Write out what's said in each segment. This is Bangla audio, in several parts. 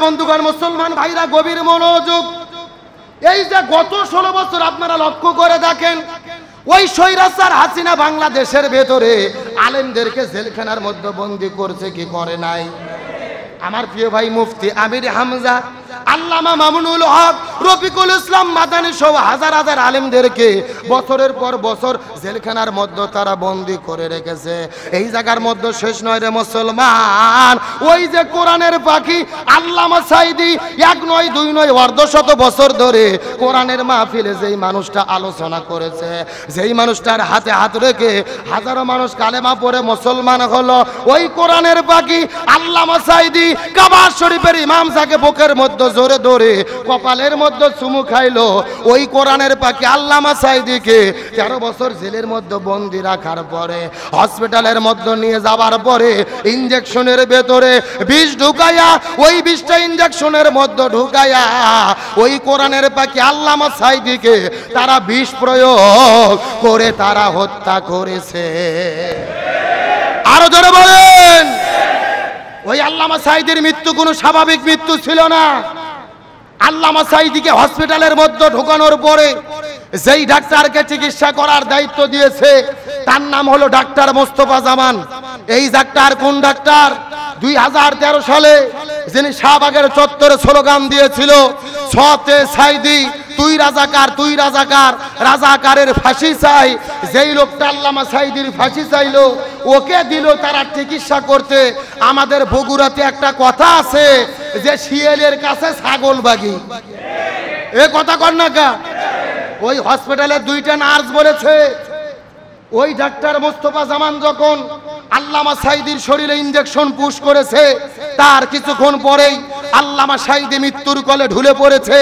বন্ধুগণ, মুসলমান ভাইরা গভীর মনোযোগ। এই যে গত 16 বছর আপনারা লক্ষ্য করে দেখেন, ওই স্বৈরাচার হাসিনা বাংলাদেশের ভেতরে আলেমদেরকে জেলখানার মধ্যে বন্দী করছে কি করে নাই? আমার প্রিয় ভাই মুফতি আমির হামজা, আল্লামা মামুনুল হক, রফিকুল ইসলাম মাদানী সহ হাজার হাজার আলেমদেরকে বছরের পর বছর জেলখানার মধ্যে তারা বন্দী করে রেখেছে। এই জায়গার মধ্যে শেষ নয় রে মুসলমান, ওই যে কোরআনের পাখি আল্লামা সাঈদী 1 নয় 2 নয় অর্ধশত বছর ধরে কোরআনের মাহফিলে যেই মানুষটা আলোচনা করেছে, যেই মানুষটার হাতে হাত রেখে হাজারো মানুষ কালেমা পড়ে মুসলমান হলো, ওই কোরআনের পাখি আল্লামা সাঈদী কাবা শরীফের ইমাম সাহেব বুকের মধ্যে জোরে ধরে কপালের মধ্যে চুমু খাইলো। ওই কোরআনের পাখি আল্লামা সাঈদীকে 13 বছর জেলের মধ্যে বন্দি রাখার পরে হসপিটালের মধ্যে নিয়ে যাওয়ার পরে ইনজেকশনের ভেতরে বিষ ঢুকাইয়া, ওই বিষটা ইনজেকশনের মধ্যে ঢুকাইয়া ওই কোরআনের পাখি আল্লামা সাঈদীকে তারা বিষ প্রয়োগ করে তারা হত্যা করেছে। আরো জোরে বলেন। ওই আল্লামা সাঈদীর মৃত্যু কোনো স্বাভাবিক মৃত্যু ছিল না। আল্লামা সাঈদীকে হসপিটালের মধ্যে ঢোকানোর পরে যেই ডাক্তারকে চিকিৎসা করার দায়িত্ব দিয়েছে তার নাম হলো ডাক্তার মোস্তফা জামান। এই ডাক্তার কোন ডাক্তার? 2013 সালে যিনি শাহবাগের চত্বরে স্লোগান দিয়েছিল, ছতে সাঈদী তুই রাজাকার, তুই রাজাকার, রাজাকারের ফাঁসি চাই। যেই লোকটা আল্লামা সাঈদীর ফাঁসি চাইলো, ওকে দিল তারা চিকিৎসা করতে। আমাদের বগুড়াতে একটা কথা আছে যে শিয়ালের কাছে ছাগল বাগি, এ কথা কর না কা? ওই হসপিটালে 2টা নার্স বলেছে, ওই ডাক্তার মোস্তফা জামান যখন আল্লামা সাঈদীর শরীরে ইনজেকশন পুশ করেছে, তার কিছুক্ষণ পরেই আল্লামা সাঈদী মৃত্যুর কোলে ঢুলে পড়েছে।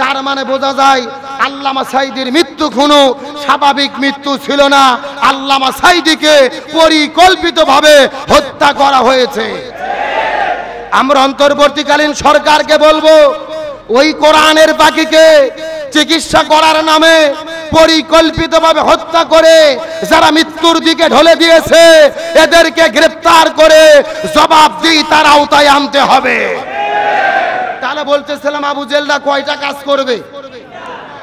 তার মানে বোঝা যায় আল্লামা সাঈদীর মৃত্যু কোনো স্বাভাবিক মৃত্যু ছিল না, আল্লামা সাঈদীকে পরিকল্পিতভাবে হত্যা করা হয়েছে। আমরা অন্তর্বর্তীকালীন সরকারকে বলবো, ওই কোরআনের পাখিকে চিকিৎসা করার নামে পরিকল্পিতভাবে হত্যা করে যারা মৃত্যুর দিকে ঢলে দিয়েছে, এদেরকে গ্রেফতার করে জবাবদিহি তার আওতায় আনতে হবে। তাহলে বলতেছিলাম আবু জেলরা কয়টা কাজ করবে?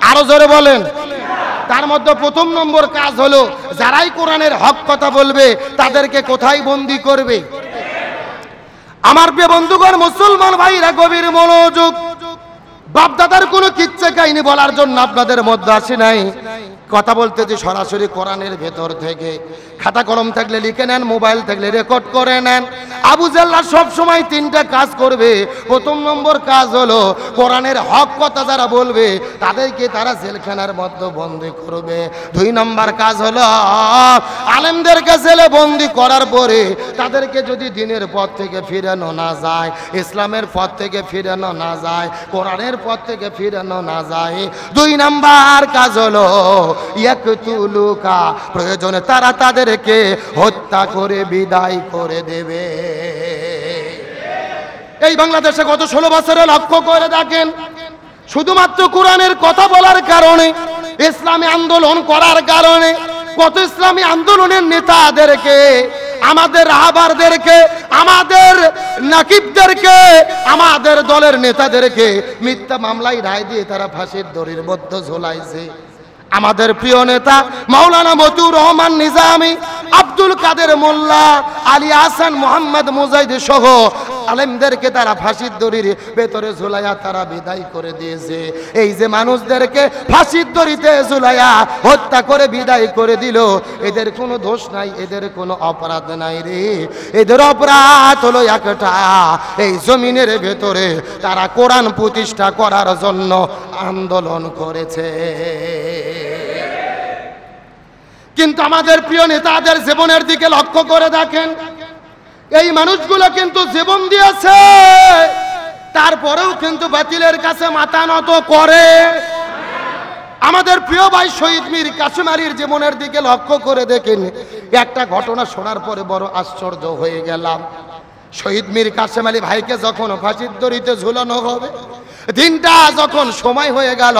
আরো জোরে বলেন। তার মধ্যে প্রথম নম্বর কাজ হলো, যারাই কোরআনের হক কথা বলবে তাদেরকে কোথায় বন্দী করবে? আমার প্রিয় বন্ধুগণ, মুসলমান ভাইরা গভীর মনোযোগ। বাপদাদার কোনো কিচ্ছা কাহিনী বলার জন্য আপনাদের মধ্যে আসি নাই, কথা বলতে যে সরাসরি কোরআনের ভেতর থেকে। খাতা কলম থাকলে লিখে নেন, মোবাইল থাকলে রেকর্ড করে নেন। আবু জাহ্ল সব সময় 3টা কাজ করবে। প্রথম নম্বর কাজ হলো, কোরআনের হক কথা যারা বলবে তাদেরকে তারা জেলখানার মধ্যে বন্দী করবে। 2 নম্বর কাজ হলো, আলেমদেরকে জেলে বন্দী করার পরে তাদেরকে যদি দ্বীনের পথ থেকে ফিরানো না যায়, ইসলামের পথ থেকে ফিরানো না যায়, কোরআনের পথ থেকে ফিরানো না যায়, 2 নম্বর কাজ হলো ইয়াকতুলুকা, প্রয়োজনে তারা তাদেরকে হত্যা করে বিদায় করে দেবে। এই বাংলাদেশে গত 16 বছরে লক্ষ্য করে দেখেন, শুধুমাত্র কোরআনের কথা বলার কারণে, ইসলামী আন্দোলন করার কারণে কত ইসলামী আন্দোলনের নেতাদেরকে, আমাদের রাহবারদেরকে, আমাদের নাকিবদেরকে, আমাদের দলের নেতাদেরকে মিথ্যা মামলায় রায় দিয়ে তারা ফাঁসির দড়ির মধ্যে ঝোলাইছে। আমাদের প্রিয় নেতা মাওলানা মতিউর রহমান নিজামী, আব্দুল কাদের মোল্লা, আলী হাসান, মোহাম্মদ মুজাহিদ সহ আলেমদেরকে তারা ফাঁসির দড়ির ভেতরে ঝুলাইয়া তারা বিদায় করে দিয়েছে। এই যে মানুষদেরকে ফাঁসির দড়িতে ঝুলাইয়া হত্যা করে বিদায় করে দিল, এদের কোনো দোষ নাই, এদের কোনো অপরাধ নাই রে। এদের অপরাধ হলো একটা, এই জমিনের ভেতরে তারা কোরআন প্রতিষ্ঠা করার জন্য আন্দোলন করেছে। কিন্তু আমাদের প্রিয় নেতাদের জীবনের দিকে লক্ষ্য করে দেখেন, এই মানুষগুলো কিন্তু জীবন দিয়েছে, তারপরেও কিন্তু বাতিলের কাছে মাথা নত করে। আমাদের প্রিয় ভাই শহীদ মীর কাসেম আলীর জীবনের দিকে লক্ষ্য করে দেখেন, একটা ঘটনা শোনার পরে বড় আশ্চর্য হয়ে গেলাম। শহীদ মীর কাসেম আলী ভাইকে যখন ফাঁসির দড়িতে ঝুলানো হবে, দিনটা যখন সময় হয়ে গেল,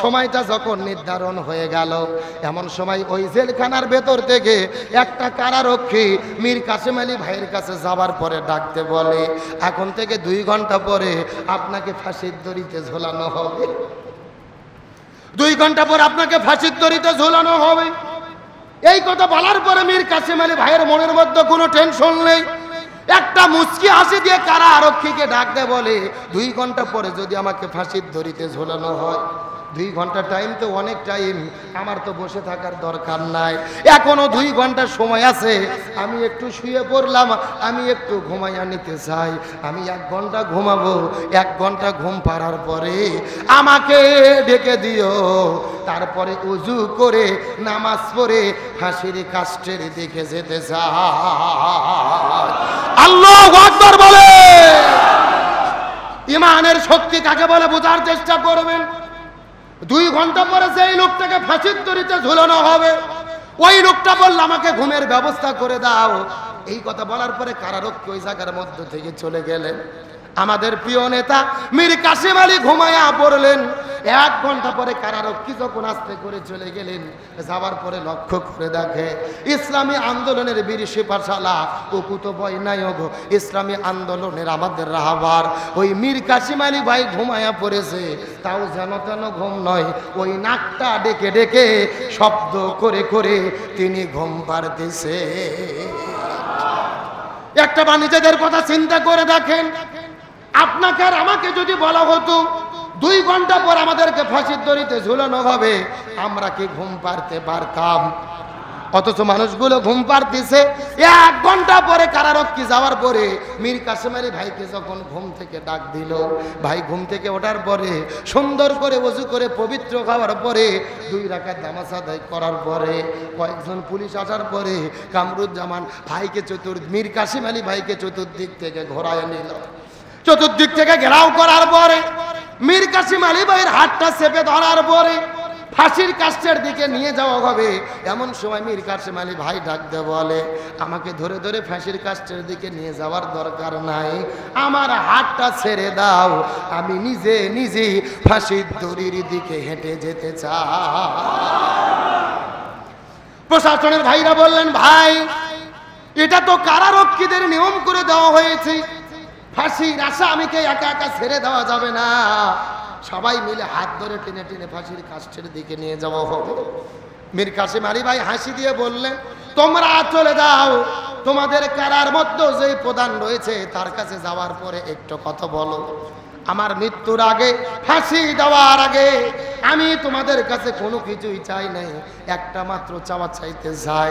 সময়টা যখন নির্ধারণ হয়ে গেল, এমন সময় ওই জেলখানার ভেতর থেকে একটা কারারক্ষী মীর কাসেম আলী ভাইয়ের কাছে যাবার পরে ডাকতে বলে, এখন থেকে 2 ঘন্টা পরে আপনাকে ফাঁসির দড়িতে ঝোলানো হবে। 2 ঘন্টা পর আপনাকে ফাঁসির দড়িতে ঝোলানো হবে। এই কথা বলার পরে মীর কাসেম আলী ভাইয়ের মনের মধ্যে কোনো টেনশন নেই। একটা মুচকি হাসি দিয়ে কারা আরক্ষীকে ডাক দেয়, বলে 2 ঘন্টা পরে যদি আমাকে ফাঁসির দড়িতে ঝোলানো হয়, 2 ঘন্টা টাইম তো অনেক টাইম, আমার তো বসে থাকার দরকার নাই, এখনো 2 ঘন্টা সময় আছে, আমি একটু শুয়ে পড়লাম, আমি একটু ঘুমাইয়া নিতে চাই, আমি 1 ঘন্টা ঘুমাবো, 1 ঘন্টা ঘুম পাড়ার পরে আমাকে ডেকে দিও, তারপরে উজু করে নামাজ পড়ে ফাঁসির কাষ্ঠের দিকে যেতে চাই। আল্লাহু আকবার বলে। ইমানের শক্তি কাকে বলে বোঝার চেষ্টা করবেন। 2 ঘন্টা পরে যেই লোকটাকে ফাঁসির দড়িতে ঝুলানো হবে, ওই লোকটা বলল আমাকে ঘুমের ব্যবস্থা করে দাও। এই কথা বলার পরে কারারক্ষী ওই জায়গার মধ্য থেকে চলে গেলেন। আমাদের প্রিয় নেতা মীর কাসেম আলী ঘুমায়া পড়লেন। 1 ঘন্টা পরে কারারক্ষী যখন আস্তে করে চলে গেলেন, যাওয়ার পরে লক্ষ্য করে দেখে ইসলামী আন্দোলনের বীর সিপাহসালা কুকুত বয় নায়ক, ইসলামী আন্দোলনের আমাদের রাহবার ওই মীর কাসেম আলী ভাই ঘুমায়া পড়েছে। তাও যেন তেন ঘুম নয়, ওই নাকটা ডেকে ডেকে শব্দ করে করে তিনি ঘুম পাড়তেছে। একটা বা নিজেদের কথা চিন্তা করে দেখেন, আপনাকে আর আমাকে যদি বলা হতো 2 ঘন্টা পর আমাদেরকে ফাঁসির দড়িতে ঝুলানো হবে, আমরা কি ঘুম পাড়তে পারতাম? অথচ মানুষগুলো ঘুম পাড়তেছে। 1 ঘন্টা পরে কারারক্ষী যাওয়ার পরে মীর কাসেম আলী ভাইকে যখন ঘুম থেকে ডাক দিল, ভাই ঘুম থেকে ওঠার পরে সুন্দর করে ওযু করে পবিত্র খাওয়ার পরে 2 রাকাত নামাজ আদায় করার পরে কয়েকজন পুলিশ আসার পরে কামরুজ্জামান ভাইকে মীর কাসেম আলী ভাইকে চতুর্দিক থেকে ঘোরায় নিল। চতুর্দিক থেকে ঘেরাও করার পরে মীর কাসেম আলী ভাইয়ের হাতটা চেপে ধরার পরে ফাঁসির কাষ্ঠের দিকে নিয়ে যাওয়া হবে। এমন সময় মীর কাসেম আলী ভাই ডাক দিয়ে বলে, আমাকে ধরে ধরে ফাঁসির কাষ্ঠের দিকে নিয়ে যাওয়ার দরকার নাই, আমার হাতটা ছেড়ে দাও, আমি নিজে নিজে ফাঁসির দড়ির দিকে হেঁটে যেতে চাই। প্রশাসনের ভাইরা বললেন, ভাই এটা তো কারারক্ষীদের নিয়ম করে দেওয়া হয়েছে, ফাঁসির আসামিকে একা একা ছেড়ে দেওয়া যাবে না, সবাই মিলে হাত ধরে টেনে টেনে ফাঁসির কাষ্ঠের দিকে নিয়ে যাওয়া হবে। মীর কাসেম আলী ভাই হাসি দিয়ে বললেন, তোমরা চলে যাও, তোমাদের কারার মধ্যে যেই প্রধান রয়েছে তার কাছে যাওয়ার পরে একটু কথা বলো, আমার মৃত্যুর আগে, ফাঁসি দেওয়ার আগে আমি তোমাদের কাছে কোনো কিছুই চাই নাই, একটা মাত্র চাওয়া চাইতে চাই,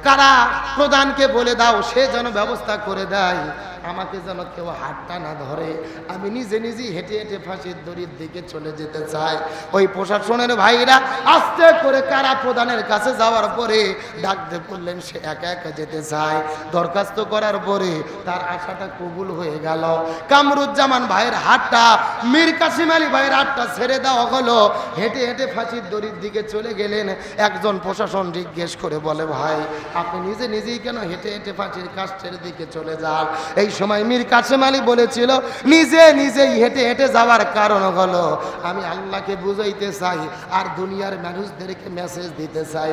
কারা প্রধানকে বলে দাও সে যেন ব্যবস্থা করে দেয়, আমাকে যেন কেউ হাতটা না ধরে, আমি নিজে নিজেই হেঁটে হেঁটে ফাঁসির দড়ির দিকে চলে যেতে চাই। ওই প্রশাসনের ভাইরা আস্তে করে কারা প্রধানের কাছে যাওয়ার পরে ডাকতে বললেন, সে একা একা যেতে চায়। দরখাস্ত করার পরে তার আশাটা কবুল হয়ে গেল। কামরুজ্জামান ভাইয়ের হাতটা, মীর কাসেম আলী ভাইয়ের হাতটা ছেড়ে দেওয়া হলো, হেঁটে হেঁটে ফাঁসির দড়ির দিকে চলে গেলেন। একজন প্রশাসন জিজ্ঞেস করে বলে, ভাই আপনি নিজে নিজেই কেন হেঁটে হেঁটে ফাঁসির কাষ্ঠের দিকে চলে যান? এই সময় মীর কাসেম আলী বলেছিল, নিজে নিজেই হেঁটে হেঁটে যাওয়ার কারণ হলো আমি আল্লাহকে বুঝাইতে চাই আর দুনিয়ার মানুষদেরকে মেসেজ দিতে চাই,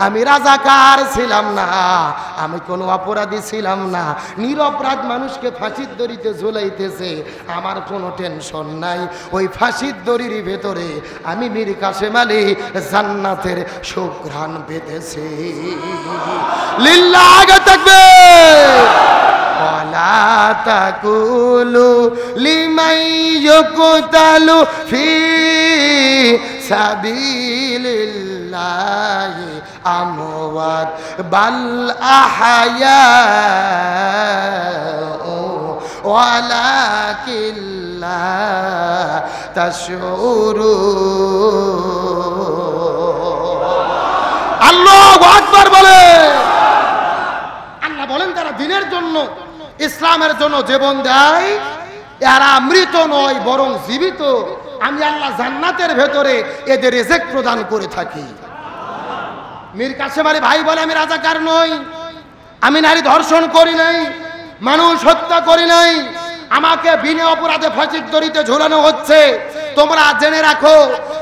আমি রাজাকার ছিলাম না, আমি কোনো অপরাধী ছিলাম না, নিরপরাধ মানুষকে ফাঁসির দড়িতে ঝুলাইতেছে, আমার কোনো টেনশন নাই, ওই ফাঁসির দড়ির ভেতরে আমি মীর কাসেম আলী জান্নাতের সুঘ্রাণ পেতেছি। লিল্লাহ আগে তাকবীর। ওয়ালা তাকুলু লিমান ইয়ুকতালু ফি সাবিলিল্লাহি আমওয়াত বাল আহয়াউ ওয়ালাকিন লা তাশউরুন। আল্লাহু আকবার বলে। আল্লাহ বলেন, তারা দ্বীনের জন্য, ইসলামের জন্য জীবন দেয়, এরা মৃত নয় বরং জীবিত, আমি আল্লাহ জান্নাতের ভেতরে এদের রিজিক প্রদান করে থাকি। মীর কাসেম আলী ভাই বলে, আমি রাজাকার নই, আমি নারী ধর্ষণ করি নাই, মানুষ হত্যা করি নাই, আমাকে বিনা অপরাধে ফাঁসির দড়িতে ঝুলানো হচ্ছে। তোমরা জেনে রাখো,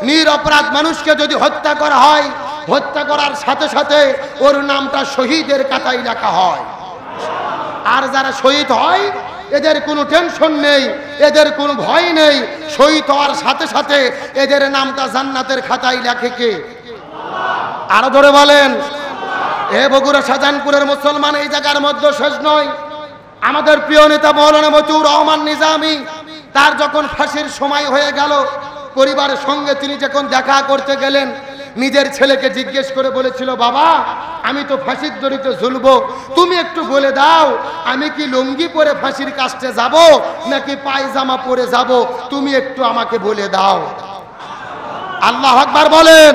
নিরপরাধ মানুষকে যদি হত্যা করা হয়, হত্যা করার সাথে সাথে ওর নামটা শহীদের খাতায় লেখা হয়। আর যারা শহীদ হয় এদের কোনো টেনশন নেই, এদের কোনো ভয় নেই। শহীদ হওয়ার সাথে সাথে এদের নামটা জান্নাতের খাতায় লেখে কে? আরো ধরে বলেন। এ বগুড়া শাহজাহানপুরের মুসলমান, এই জায়গার মধ্যে শেষ নয়। আমাদের প্রিয় নেতা মৌলানা মতিউর রহমান নিজামী, তার যখন ফাঁসির সময় হয়ে গেল, পরিবারের সঙ্গে তিনি যখন দেখা করতে গেলেন, নিজের ছেলেকে জিজ্ঞেস করে বলেছিল, বাবা আমি তো ফাঁসির দড়িতে ঝুলবো, তুমি একটু বলে দাও আমি কি লুঙ্গি পরে ফাঁসির কাস্টে যাব নাকি পায়জামা পরে যাব, তুমি একটু আমাকে বলে দাও। আল্লাহু আকবার বলেন।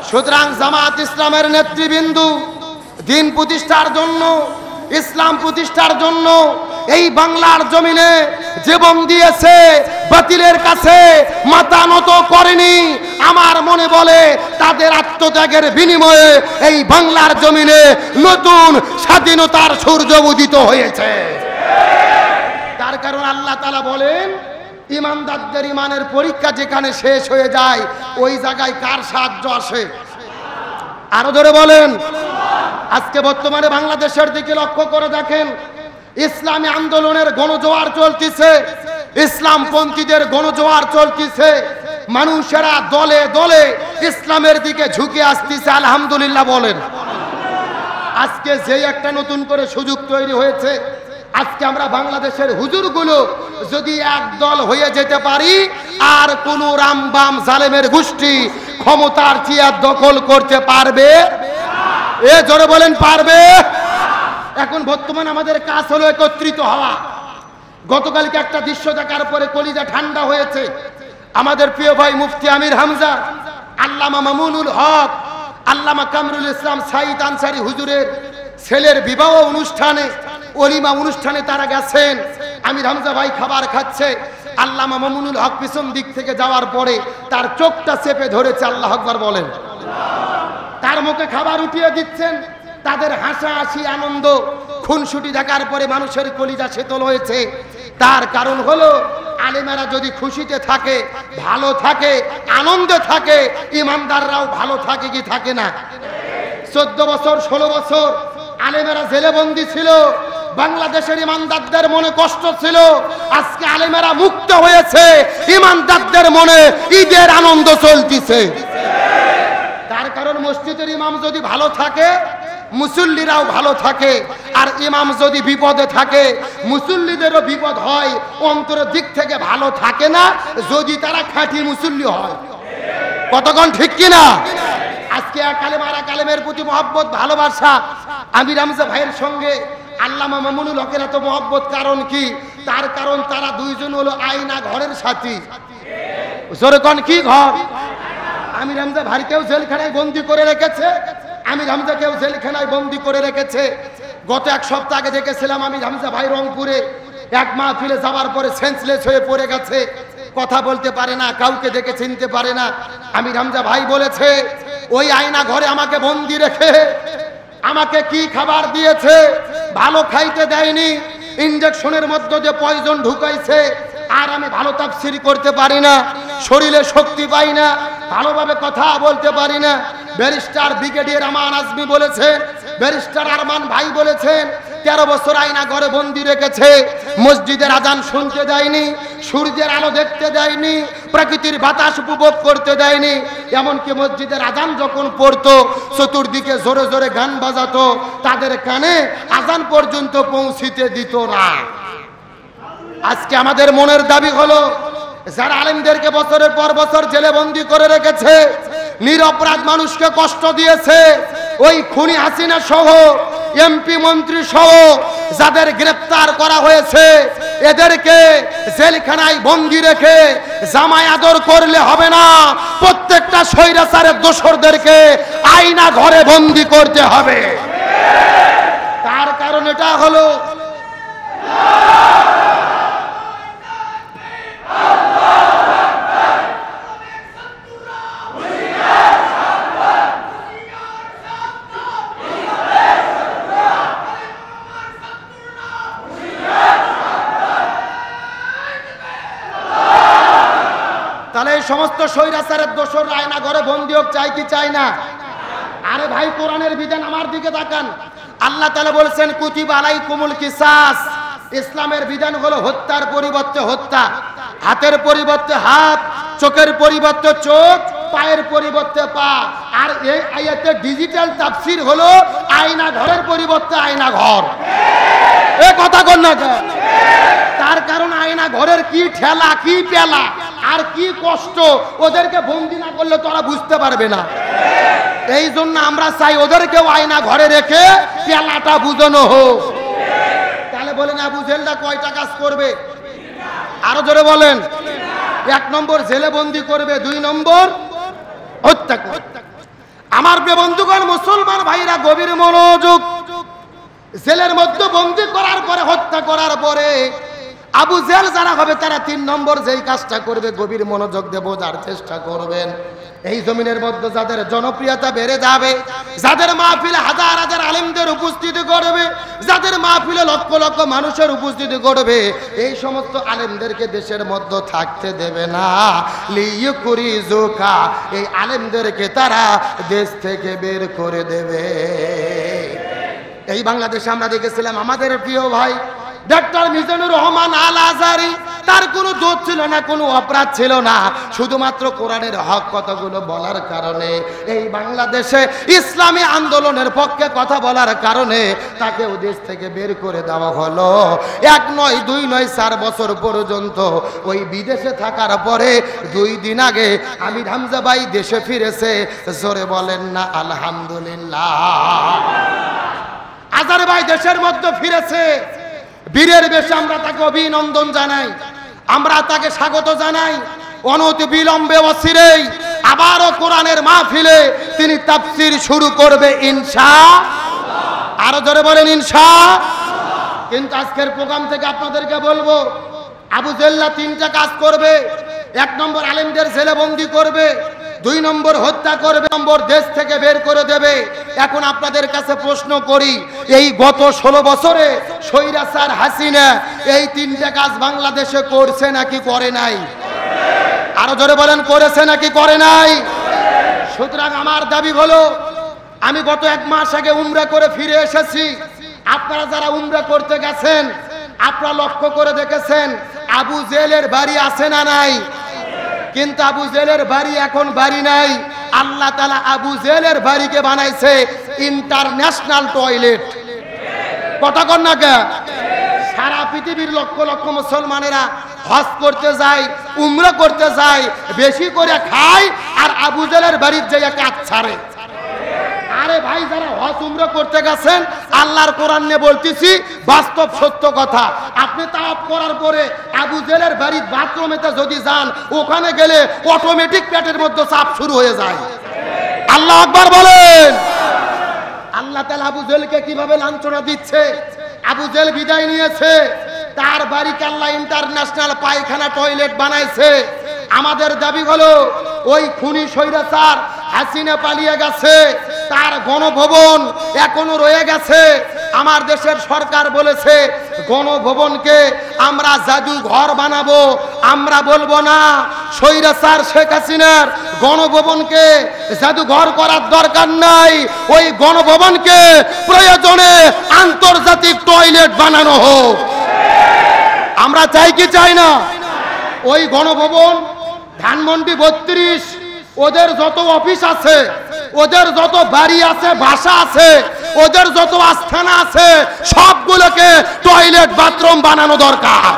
সুতরাং জামাত ইসলামের নেতৃবৃন্দ দিন প্রতিষ্ঠার জন্য, ইসলাম প্রতিষ্ঠার জন্য এই বাংলার জমিনে জীবন দিয়েছে, বাতিলের কাছে মাথা নত করেনি। আমার মনে বলে তাদের আত্মত্যাগের বিনিময়ে এই বাংলার জমিনে নতুন স্বাধীনতার সূর্য উদিত হয়েছে। তার কারণ আল্লাহ তাআলা বলেন, ইমানদারদের ইমানের পরীক্ষা যেখানে শেষ হয়ে যায় ওই জায়গায় কার সাহায্য আসে? আরো ধরে বলেন। আজকে বর্তমানে বাংলাদেশের দিকে লক্ষ্য করে দেখেন, ইসলামী আন্দোলনের গণজোয়ার চলতেছে, ইসলামপন্থীদের গণজোয়ার চলতেছে। মানুষেরা দলে দলে ইসলামের দিকে ঝুঁকে আসতেছে। আলহামদুলিল্লাহ বলেন। আজকে যে একটা নতুন করে সুযোগ তৈরি হয়েছে, আজকে আমরা বাংলাদেশের হুজুরগুলো যদি এক দল হয়ে যেতে পারি, আর কোন রামবাম জালেমের গোষ্ঠী ক্ষমতার চেয়ার দখল করতে পারবে? এ জোরে বলেন, পারবে? এখন বর্তমান আমাদের কাজ হলো একত্রিত হওয়া। গতকালকে একটা দৃশ্য দেখার পরে কলিজা ঠান্ডা হয়েছে। আমাদের প্রিয় ভাই মুফতি আমির হামজা, আল্লামা মামুনুল হক, আল্লামা কামরুল ইসলাম সাইদ আনসারী হুজুরের ছেলের বিবাহ অনুষ্ঠানে, ওলিমা অনুষ্ঠানে তারা গেছেন। আমির হামজা ভাই খাবার খাচ্ছে, আল্লামা মামুনুল হক পিছন দিক থেকে যাওয়ার পরে তার চোখটা চেপে ধরেছে। আল্লাহু আকবার বলেন। তার মুখে খাবার উঠিয়ে দিচ্ছেন। তাদের হাসাহাসি আনন্দ খুনসুটি দেখার পরে মানুষের কলিজা শীতল হয়েছে। তার কারণ হলো, আলেমেরা যদি খুশিতে থাকে, ভালো থাকে, আনন্দে থাকে, ইমানদাররাও ভালো থাকে কি থাকে না? 14 বছর 16 বছর আলেমেরা জেলে বন্দী ছিল, বাংলাদেশের ইমানদারদের মনে কষ্ট ছিল। আজকে আলেমেরা মুক্ত হয়েছে, ইমানদারদের মনে ঈদের আনন্দ চলতেছে। তার কারণ মসজিদের ইমাম যদি ভালো থাকে, মুসল্লিরাও ভালো থাকে। আর ইমাম যদি বিপদে থাকে, মুসল্লিদেরও বিপদ হয়। অন্তরের দিক থেকে ভালো থাকে না যদি তারা খাঁটি মুসল্লি হয়। কতক্ষণ ঠিক কিনা? আজকে কালেমের প্রতি মহব্বত, ভালোবাসা। আমির হামজা ভাইয়ের সঙ্গে আল্লামা মামুনুল হকের এত মহব্বত কারণ কি? তার কারণ তারা দুইজন হলো আয়না ঘরের সাথী। জোরে কোন কি ঘর? আমির হামজা ভাইকেও জেলখানায় বন্দি করে রেখেছে, আমির হামজাকেও জেলখানায় বন্দি করে রেখেছে। গত এক সপ্তাহ আগে দেখেছিলাম আমির হামজা ভাই রংপুরে এক মাহফিলে যাওয়ার পরে সেন্সলেস হয়ে পড়ে গেছে, কথা বলতে পারে না, কাউকে দেখে চিনতে পারে না। আমির হামজা ভাই বলেছে, ওই আয়না ঘরে আমাকে বন্দি রেখে আমাকে কি খাবার দিয়েছে? ভালো খাইতে দেয়নি, ইনজেকশনের মধ্য দিয়ে পয়জন ঢুকাইছে। আর আমি ভালো তাফসীর করতে পারি না, শরীরে শক্তি পাই না, ভালোভাবে কথা বলতে পারি না। ব্যারিস্টার ব্রিগেডিয়ার আমান আজমি বলেছেন, ব্যারিস্টার আরমান ভাই বলেছেন, 13 বছর আয়না ঘরে বন্দি রেখেছে। মসজিদের আজান শুনতে দেয়নি, সূর্যের আলো দেখতে দেয়নি, প্রকৃতির বাতাস উপভোগ করতে দেয়নি। এমনকি মসজিদের আজান যখন পড়তো, চতুর্দিকে জোরে জোরে গান বাজাতো, তাদের কানে আজান পর্যন্ত পৌঁছিতে দিত না। আজকে আমাদের মনের দাবি হলো, যারা আলেমদেরকে বছরের পর বছর জেলে বন্দি করে রেখেছে, নিরপরাধ মানুষকে কষ্ট দিয়েছে, ওই খুনি হাসিনা সহ এমপি মন্ত্রী সহ যাদের গ্রেফতার করা হয়েছে, এদেরকে জেলখানায় বন্দি রেখে জামাই আদর করলে হবে না। প্রত্যেকটা স্বৈরাচারের দোসরদেরকে আয়না ঘরে বন্দি করতে হবে। তার কারণ এটা হলো, তাহলে এই সমস্ত স্বৈরাচারের দোসর আয়না ঘরে বন্দী হোক, চাই কি চাই না? আরে ভাই, কোরআনের বিধান আমার দিকে তাকান। আল্লাহ তাআলা বলেছেন কুতিবা আলাইকুমুল কিসাস। ইসলামের বিধান হলো হত্যার পরিবর্তে হত্যা, হাতের পরিবর্তে হাত, চোখের পরিবর্তে চোখ, পায়ের পরিবর্তে পা। আর এই আয়াতের ডিজিটাল তাফসীর হলো আয়না ঘরের পরিবর্তে আয়না ঘর। এ কথা কোন না? তার কারণ আয়না ঘরের কি ঠেলা, কি পেলা আর কি কষ্ট, ওদেরকে বন্দি না করলে তোরা বুঝতে পারবে না। এই জন্য আমরা চাই ওদেরকেও আয়না ঘরে রেখে পেলাটা বুঝানো হোক। তাহলে বলেন আবু জেলটা কয়টা কাজ করবে? আরো জোরে বলেন। 1 নম্বর জেলে বন্দি করবে, 2 নম্বর হত্যা করবে। আমার প্রিয় বন্ধুগণ, মুসলমান ভাইরা গভীর মনোযোগ। জেলের মধ্যে বন্দি করার পরে, হত্যা করার পরে আবু জেল যারা হবে তারা 3 নম্বর যেই কাজটা করবে, গভীর মনোযোগ দিয়ে বোঝার চেষ্টা করবেন। এই জমিনের মধ্যে যাদের জনপ্রিয়তা বেড়ে যাবে, যাদের মাহফিলে হাজার হাজার আলেমদের উপস্থিতি করবে, যাদের মাহফিলে লক্ষ লক্ষ মানুষের উপস্থিতি করবে, এই সমস্ত আলেমদেরকে দেশের মধ্যে থাকতে দেবে না। লিইয়ুখরিজুকা, এই আলেমদেরকে তারা দেশ থেকে বের করে দেবে। এই বাংলাদেশে আমরা দেখেছিলাম আমাদের প্রিয় ভাই ডক্টর মিজানুর রহমান আল আজহারি, তার কোনো দোষ ছিল না, কোনো অপরাধ ছিল না, শুধুমাত্র কোরআনের হক কথাগুলো বলার কারণে, এই বাংলাদেশে ইসলামী আন্দোলনের পক্ষে কথা বলার কারণে তাকে দেশ থেকে বের করে দেওয়া হলো। 1 নয় 2 নয় 4 বছর পর্যন্ত ওই বিদেশে থাকার পরে 2 দিন আগে আমির হামজা ভাই দেশে ফিরেছে। জোরে বলেন না আলহামদুলিল্লাহ। আজহার ভাই দেশের মধ্যে ফিরেছে, বীরের বেশে আমরা তাকে অভিনন্দন জানাই, আমরা তাকে স্বাগত জানাই। অনতি বিলম্বে অচিরেই আবারও কোরআনের মাহফিলে তিনি তাফসীর শুরু করবে ইনশাআল্লাহ। আরো জোরে বলেন ইনশাআল্লাহ। কিন্তু আজকের প্রোগ্রাম থেকে আপনাদেরকে বলবো, আবু জেল্লা 3টা কাজ করবে। 1 নম্বর আলেমদের জেলে বন্দী করবে, 2 নম্বর হত্যা করবে, 3 নম্বর দেশ থেকে বের করে দেবে। এখন আপনাদের কাছে প্রশ্ন করি, এই গত 16 বছরে স্বৈরাচার হাসিনা এই 3টা কাজ বাংলাদেশে করছে নাকি করে নাই? আরো জোরে বলেন, করেছে নাকি করে নাই? সুতরাং আমার দাবি হলো, আমি গত 1 মাস আগে উমরা করে ফিরে এসেছি। আপনারা যারা উমরা করতে গেছেন, আপনারা লক্ষ্য করে দেখেছেন আবু জেলের বাড়ি আছে না নাই? কিন্তু আবু জেলের বাড়ি এখন বাড়ি নাই। আল্লাহ তাআলা আবু জেলের বাড়িকে বানাইছে ইন্টারন্যাশনাল টয়লেট। কথা কন না কে? সারা পৃথিবীর লক্ষ লক্ষ মুসলমানেরা হজ করতে যায়, উমরা করতে যায়, বেশি করে খায়, আর আবু জেলের বাড়ির যাইয়া কাজ ছাড়ে। আরে ভাই, যারা হজ উমরা করতে গেছেন, আল্লাহর কোরআন নিয়ে বলতেছি, বাস্তব সত্য কথা। আপনি তাওয়াফ করার পরে আবু জেলের বাড়ির বাথরুমেতে যদি যান, ওখানে গেলে অটোমেটিক পেটের মধ্যে চাপ শুরু হয়ে যায়। আল্লাহু আকবার বলেন। আল্লাহ তাআলা আবু জেলকে কিভাবে লাঞ্ছনা দিচ্ছে। আবু জেল বিদায় নিয়েছে, তার বাড়িকে আল্লাহ ইন্টারন্যাশনাল পায়খানা টয়লেট বানাইছে। আমাদের দাবি হলো, ওই খুনি স্বৈরাচার হাসিনা পালিয়ে গেছে, তার গণভবন এখনো রয়ে গেছে। আমার দেশের সরকার বলেছে গণভবনকে আমরা জাদুঘর বানাবো। আমরা বলবো না, স্বৈরাচার শেখ হাসিনার গণভবনকে জাদুঘর করার দরকার নাই। ওই গণভবনকে প্রয়োজনে আন্তর্জাতিক টয়লেট বানানো হোক। আমরা চাই কি চাই না? ওই গণভবন ধানমন্ডি 32, ওদের যত অফিস আছে, ওদের যত বাড়ি আছে, বাসা আছে, ওদের যত আস্থানা আছে, সবগুলোকে টয়লেট বাথরুম বানানো দরকার।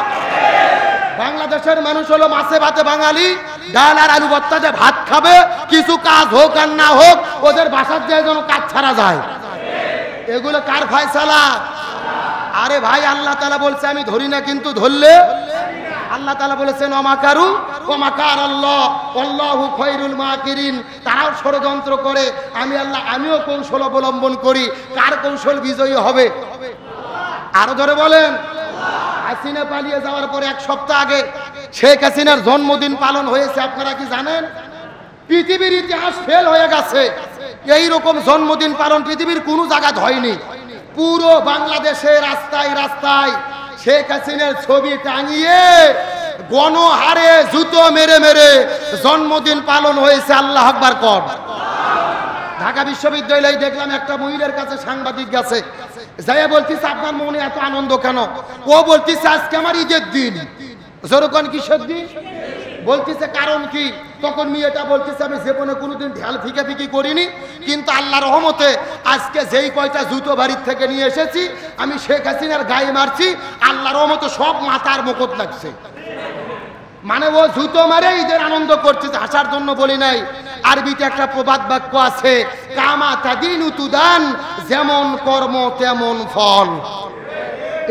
বাংলাদেশের মানুষ হলো মাছে ভাতে বাঙালি, ডাল আর আলু ভর্তাতে ভাত খাবে, কিছু কাজ হোক আর না হোক, ওদের বাসার যে যেন কাজ ছাড়া যায়। এগুলো কার ফয়সালা? আরে ভাই, আল্লাহ তাআলা বলছে আমি ধরি না, কিন্তু ধরলে আল্লাহ তাআলা বলেছেন ওমাকারু ওমাকার আল্লাহ আল্লাহু খায়রুল মাকিরিন। তারাও ষড়যন্ত্র করে, আমি আল্লাহ আমিও কৌশল অবলম্বন করি। কার কৌশল বিজয়ী হবে? আরো ধরে বলেন। হাসিনা পালিয়ে যাওয়ার পরে 1 সপ্তাহ আগে শেখ হাসিনার জন্মদিন পালন হয়েছে। আপনারা কি জানেন? পৃথিবীর ইতিহাস ফেল হয়ে গেছে। এই রকম জন্মদিন পালন পৃথিবীর কোনো জায়গায় হয়নি। পুরো বাংলাদেশে রাস্তায় রাস্তায় শেখ হাসিনার ছবি টাঙিয়ে গণহারে জুতো মেরে মেরে জন্মদিন পালন হয়েছে। আল্লাহ আকবার কর। ঢাকা বিশ্ববিদ্যালয়ে দেখলাম একটা মহিলার কাছে সাংবাদিক গেছে, যাইয়া বলতেছে আপনার মনে এত আনন্দ কেন? ও বলতেছে আজকে আমার ঈদের দিন। যেরকম কিসের দিন বলতেছে, কারণ কি? তখন মেয়েটা বলতেছে আমি জীবনে কোনোদিন ঢাল ফিকাফিকি করিনি, কিন্তু আল্লাহর রহমতে আজকে যেই কয়টা জুতো বাড়ির থেকে নিয়ে এসেছি আমি শেখ হাসিনার গায়ে মারছি, আল্লাহর রহমতে সব মাথার মুকুট লাগছে। মানে ও জুতো মারে ঈদের আনন্দ করতেছে, হাসার জন্য বলি নাই। আরবিতে একটা প্রবাদ বাক্য আছে, কামা তাদিনু তুদান, যেমন কর্ম তেমন ফল।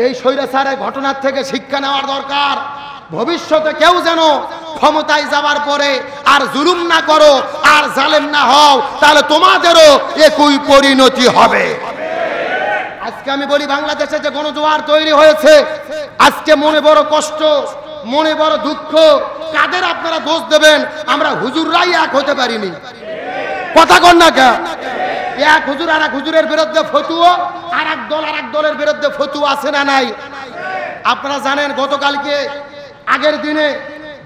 এই স্বৈরাচারের ঘটনার থেকে শিক্ষা নেওয়ার দরকার। ভবিষ্যতে কেউ যেন ক্ষমতায় যাওয়ার পরে আর জুলুম না করো আর জালেম না হও, তাহলে তোমাদেরও একই পরিণতি হবে। আজকে আমি বলি বাংলাদেশে যে গণজোয়ার তৈরি হয়েছে, আজকে মনে বড় কষ্ট, মনে বড় দুঃখ। কাদের আপনারা দোষ দেবেন? আমরা হুজুররাই এক হতে পারিনি। কথা কন না কে? এক হুজুর আর এক হুজুরের বিরুদ্ধে ফতুয়া, আর এক দলের বিরুদ্ধে ফতুয়া আছে না নাই? আপনারা জানেন গতকালকে আগের দিনে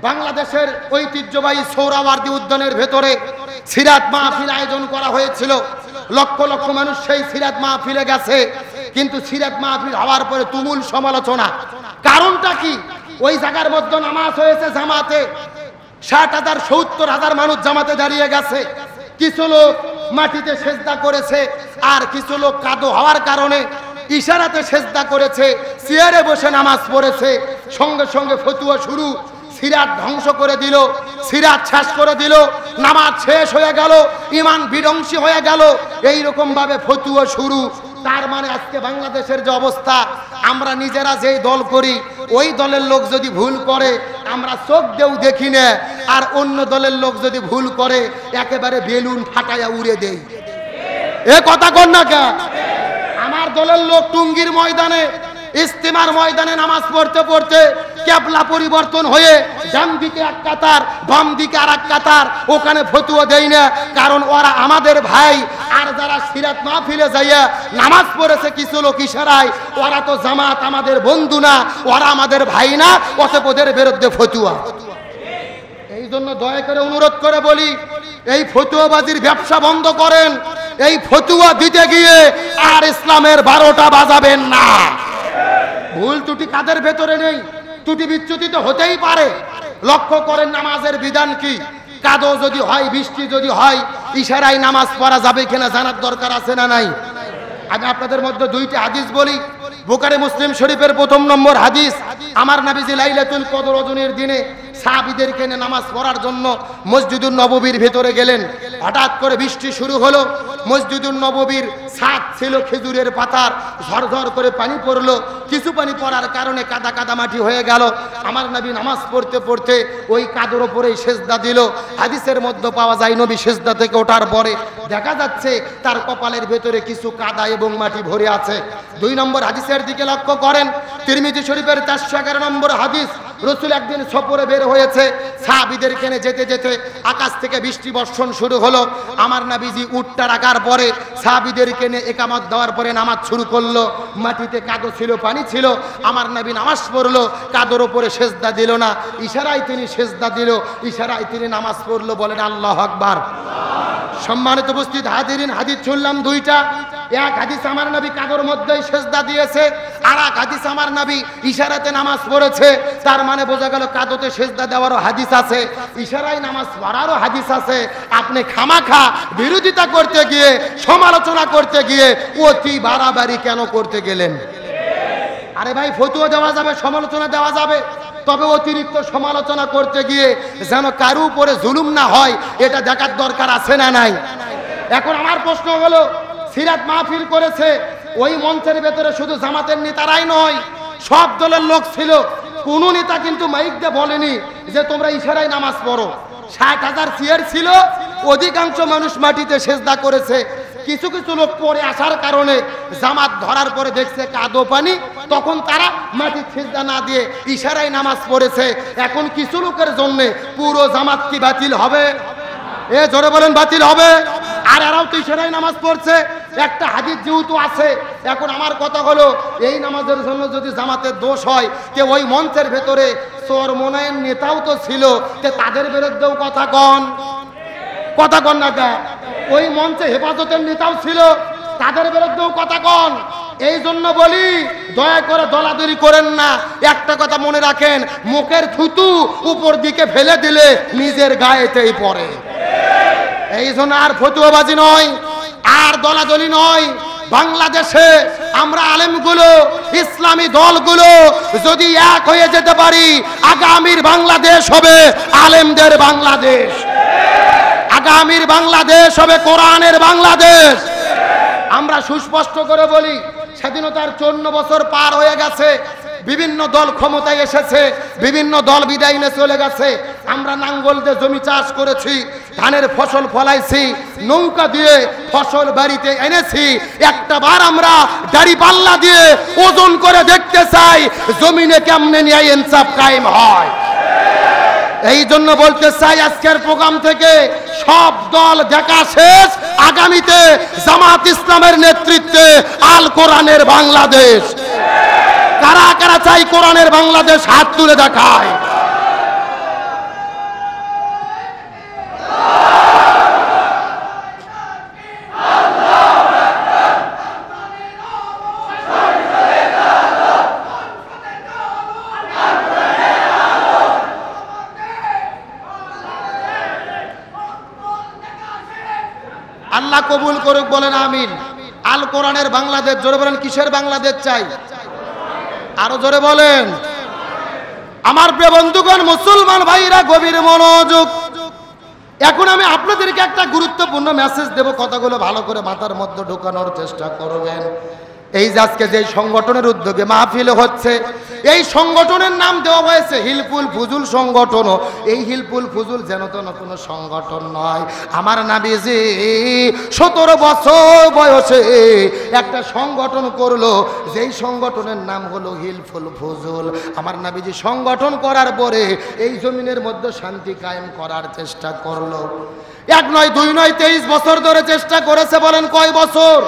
বাংলাদেশের ঐতিহ্যবাহী সোহরাওয়ার্দী উদ্যানের ভেতরে সিরাত মাহফিল আয়োজন করা হয়েছিল। লক্ষ লক্ষ মানুষ সেই সিরাত মাহফিলে গেছে, কিন্তু সিরাত মাহফিল হওয়ার পরে তুমুল সমালোচনা। কারণটা কি? ওই জায়গার মধ্যে নামাজ হয়েছে জামাতে, ৬০,০০০ ৭০,০০০ মানুষ জামাতে দাঁড়িয়ে গেছে। কিছু লোক মাটিতে সেজদা করেছে, আর কিছু লোক কাদো হওয়ার কারণে ইশারাতে সেজদা করেছে, চেয়ারে বসে নামাজ পড়েছে। সঙ্গে সঙ্গে ফতুয়া শুরু, সিরাত ধ্বংস করে দিল, সিরাত শেষ করে দিল, নামাজ শেষ হয়ে গেল, ইমান বিধ্বংসী হয়ে গেল। এইরকম ভাবে ফতুয়া শুরু। তার মানে আজকে বাংলাদেশের যে অবস্থা, আমরা নিজেরা যেই দল করি, ওই দলের লোক যদি ভুল করে আমরা চোখ দেও দেখি না, আর অন্য দলের লোক যদি ভুল করে একেবারে বেলুন ফাটাইয়া উড়ে দেই। এ কথা কর না কে? আমার দলের লোক টুঙ্গির ময়দানে, ইস্তেমার ময়দানে নামাজ পড়তে পড়তে ক্যাবলা পরিবর্তন হয়ে ডান দিকে এক কাতার, বাম দিকে আর এক কাতার, ওখানে ফতুয়া দেয় না, কারণ ওরা আমাদের ভাই। আর যারা সিরাত মাহফিলে যাইয়া নামাজ পড়েছে কিছু লোক ইশারায়, ওরা তো জামাত আমাদের বন্ধু না, ওরা আমাদের ভাই না, অতএব ওদের বিরুদ্ধে ফতুয়া। এই জন্য দয়া করে অনুরোধ করে বলি, এই ফতুয়াবাজির ব্যবসা বন্ধ করেন। এই ফতুয়া দিতে গিয়ে আর ইসলামের 12টা বাজাবেন না। ভুল ত্রুটি কাদের ভেতরে নেই? ত্রুটি বিচ্যুতি তো হতেই পারে। লক্ষ্য করেন নামাজের বিধান কি। কাদো যদি হয়, বৃষ্টি যদি হয়, ইশারায় নামাজ পড়া যাবে কিনা জানার দরকার আছে না নাই? আমি আপনাদের মধ্যে দুইটি হাদিস বলি। বুখারী মুসলিম শরীফের ১ম নম্বর হাদিস, আমার নবীজি লাইলাতুল কদর রজনীর দিনে সাহাবীদেরকে নিয়ে নামাজ পড়ার জন্য মসজিদুন নববীর ভেতরে গেলেন। হঠাৎ করে বৃষ্টি শুরু হলো। মসজিদুন নববীর ছাদ ছিল খেজুরের পাতার, ঝরঝর করে পানি পড়লো। কিছু পানি পড়ার কারণে কাদা কাদা মাটি হয়ে গেল। আমার নবী নামাজ পড়তে পড়তে ওই কাদের উপরেই সেজদা দিল। হাদিসের মধ্যে পাওয়া যায় নবী সেজদা থেকে ওঠার পরে দেখা যাচ্ছে তার কপালের ভেতরে কিছু কাদা এবং মাটি ভরে আছে। ২ নম্বর হাদিসের দিকে লক্ষ্য করেন, তিরমিজি শরীফের ৪১১ নম্বর হাদিস। রসুল একদিন সফরে বের হয়েছে, সাহাবীদেরকে নিয়ে যেতে যেতে আকাশ থেকে বৃষ্টি বর্ষণ শুরু হলো। আমার নবীজি উটটা রাখার পরে সাহাবীদেরকে নিয়ে ইকামত দেওয়ার পরে নামাজ শুরু করলো। মাটিতে কাদো ছিল, পানি ছিল। আমার নবী নামাজ পড়লো, কাদোর উপরে সেজদা দিল না, ইশারায় তিনি সেজদা দিল, ইশারায় তিনি নামাজ পড়লো। বলেন আল্লাহু আকবার। সম্মানিত উপস্থিত হাজিরিন, হাদিস শুনলাম দুইটা। এক হাদিস আমার নবী কাদোর মধ্যেই সেজদা দিয়েছে, আর এক হাদিস আমার নবী ইশারাতে নামাজ পড়েছে। তার মানে বোঝা গেল কাদোতে সেজদা দেওয়ারও হাদিস আছে, ইশারায় নামাজ পড়ারও হাদিস আছে। আপনি খামাখা বিরোধিতা করতে গিয়ে, সমালোচনা করতে গিয়ে অতি বাড়াবাড়ি কেন করতে গেলেন? আরে ভাই, ফতুয়া দেওয়া যাবে, সমালোচনা দেওয়া যাবে, তবে অতিরিক্ত সমালোচনা করতে গিয়ে যেন কারো উপরে জুলুম না হয়, এটা দেখার দরকার আছে না নাই? এখন আমার প্রশ্ন হলো, সিরাত মাহফিল করেছে, ওই মঞ্চের ভেতরে শুধু জামাতের নেতারাই নয়, সব দলের লোক ছিল। কোন নেতা কিন্তু মাইক দিয়ে বলেনি যে তোমরা ইশারায় নামাজ পড়ো। ৬০,০০০ চেয়ার ছিল, অধিকাংশ মানুষ মাটিতে সেজদা করেছে। কিছু কিছু লোক পরে আসার কারণে জামাত ধরার পরে দেখছে কাদো পানি, তখন তারা মাটি সেজদা না দিয়ে ইশারায় নামাজ পড়েছে। এখন কিছু লোকের জন্য পুরো জামাত কি বাতিল হবে? এ জোরে বলেন বাতিল হবে? আর এরাও তো ইশারায় নামাজ পড়ছে। একটা হাদিস যেহেতু আছে, এখন আমার কথা হলো এই নামাজের জন্য যদি জামাতের দোষ হয়, তে ওই মঞ্চের ভেতরে চরমোনায়ের নেতাও তো ছিল, তে তাদের বিরুদ্ধেও কথা কন না কে? ওই মঞ্চে হেফাজতের নেতাও ছিল, তাদের বিরুদ্ধেও কথা কন। এই জন্য বলি, দয়া করে দলাদলি করেন না। একটা কথা মনে রাখেন, মুখের থুতু উপর দিকে ফেলে দিলে নিজের গায়েতেই পড়ে। এই জন্য আর ফতুয়াবাজি নয়, আর দলাদলি নয়। বাংলাদেশে আমরা আলেমগুলো, ইসলামী দলগুলো যদি এক হয়ে যেতে পারি, আগামীর বাংলাদেশ হবে আলেমদের বাংলাদেশ, আগামীর বাংলাদেশ হবে কোরআনের বাংলাদেশ। আমরা সুস্পষ্ট করে বলি, স্বাধীনতার 54 বছর পার হয়ে গেছে, বিভিন্ন দল ক্ষমতায় এসেছে, বিভিন্ন দল বিদায় নিয়ে চলে গেছে। আমরা নাঙ্গল দিয়ে জমি চাষ করেছি, ধানের ফসল ফলাইছি, নৌকা দিয়ে ফসল বাড়িতে এনেছি। একটা বার আমরা দাড়ি পাল্লা দিয়ে ওজন করে দেখতে চাই জমিনে কেমনে নিয়ে ইনসাফ কায়েম হয়। এই জন্য বলতে চাই, আজকের প্রোগ্রাম থেকে সব দল দেখা শেষ, আগামীতে জামাত ইসলামের নেতৃত্বে আল কোরআনের বাংলাদেশ। কারা কারা চাই কোরআনের বাংলাদেশ? হাত তুলে দেখায়। আল্লাহ কবুল করুক, বলেন আমিন। আল কোরআনের বাংলাদেশ। জোরে বলেন, কিসের বাংলাদেশ চাই? আরো জোরে বলেন। আমার প্রিয় বন্ধুগণ, মুসলমান ভাইরা, গভীর মনোযোগ। এখন আমি আপনাদেরকে একটা গুরুত্বপূর্ণ মেসেজ দেব, কথাগুলো ভালো করে মাথার মধ্যে ঢোকানোর চেষ্টা করবেন। এই যে আজকে যে সংগঠনের উদ্যোগে মাহফিল হচ্ছে, এই সংগঠনের নাম দেওয়া হয়েছে হিলফুল ফুজুল সংগঠন। এই হিলফুল ফুজুল যেন তো কোনো সংগঠন নয়। আমার নবীজি 17 বছর বয়সে একটা সংগঠন করলো, যেই সংগঠনের নাম হলো হিলফুল ফুজুল। আমার নবীজি সংগঠন করার পরে এই জমিনের মধ্যে শান্তি কায়েম করার চেষ্টা করলো। 1 নয় 2 নয় 23 বছর ধরে চেষ্টা করেছে। বলেন কয় বছর?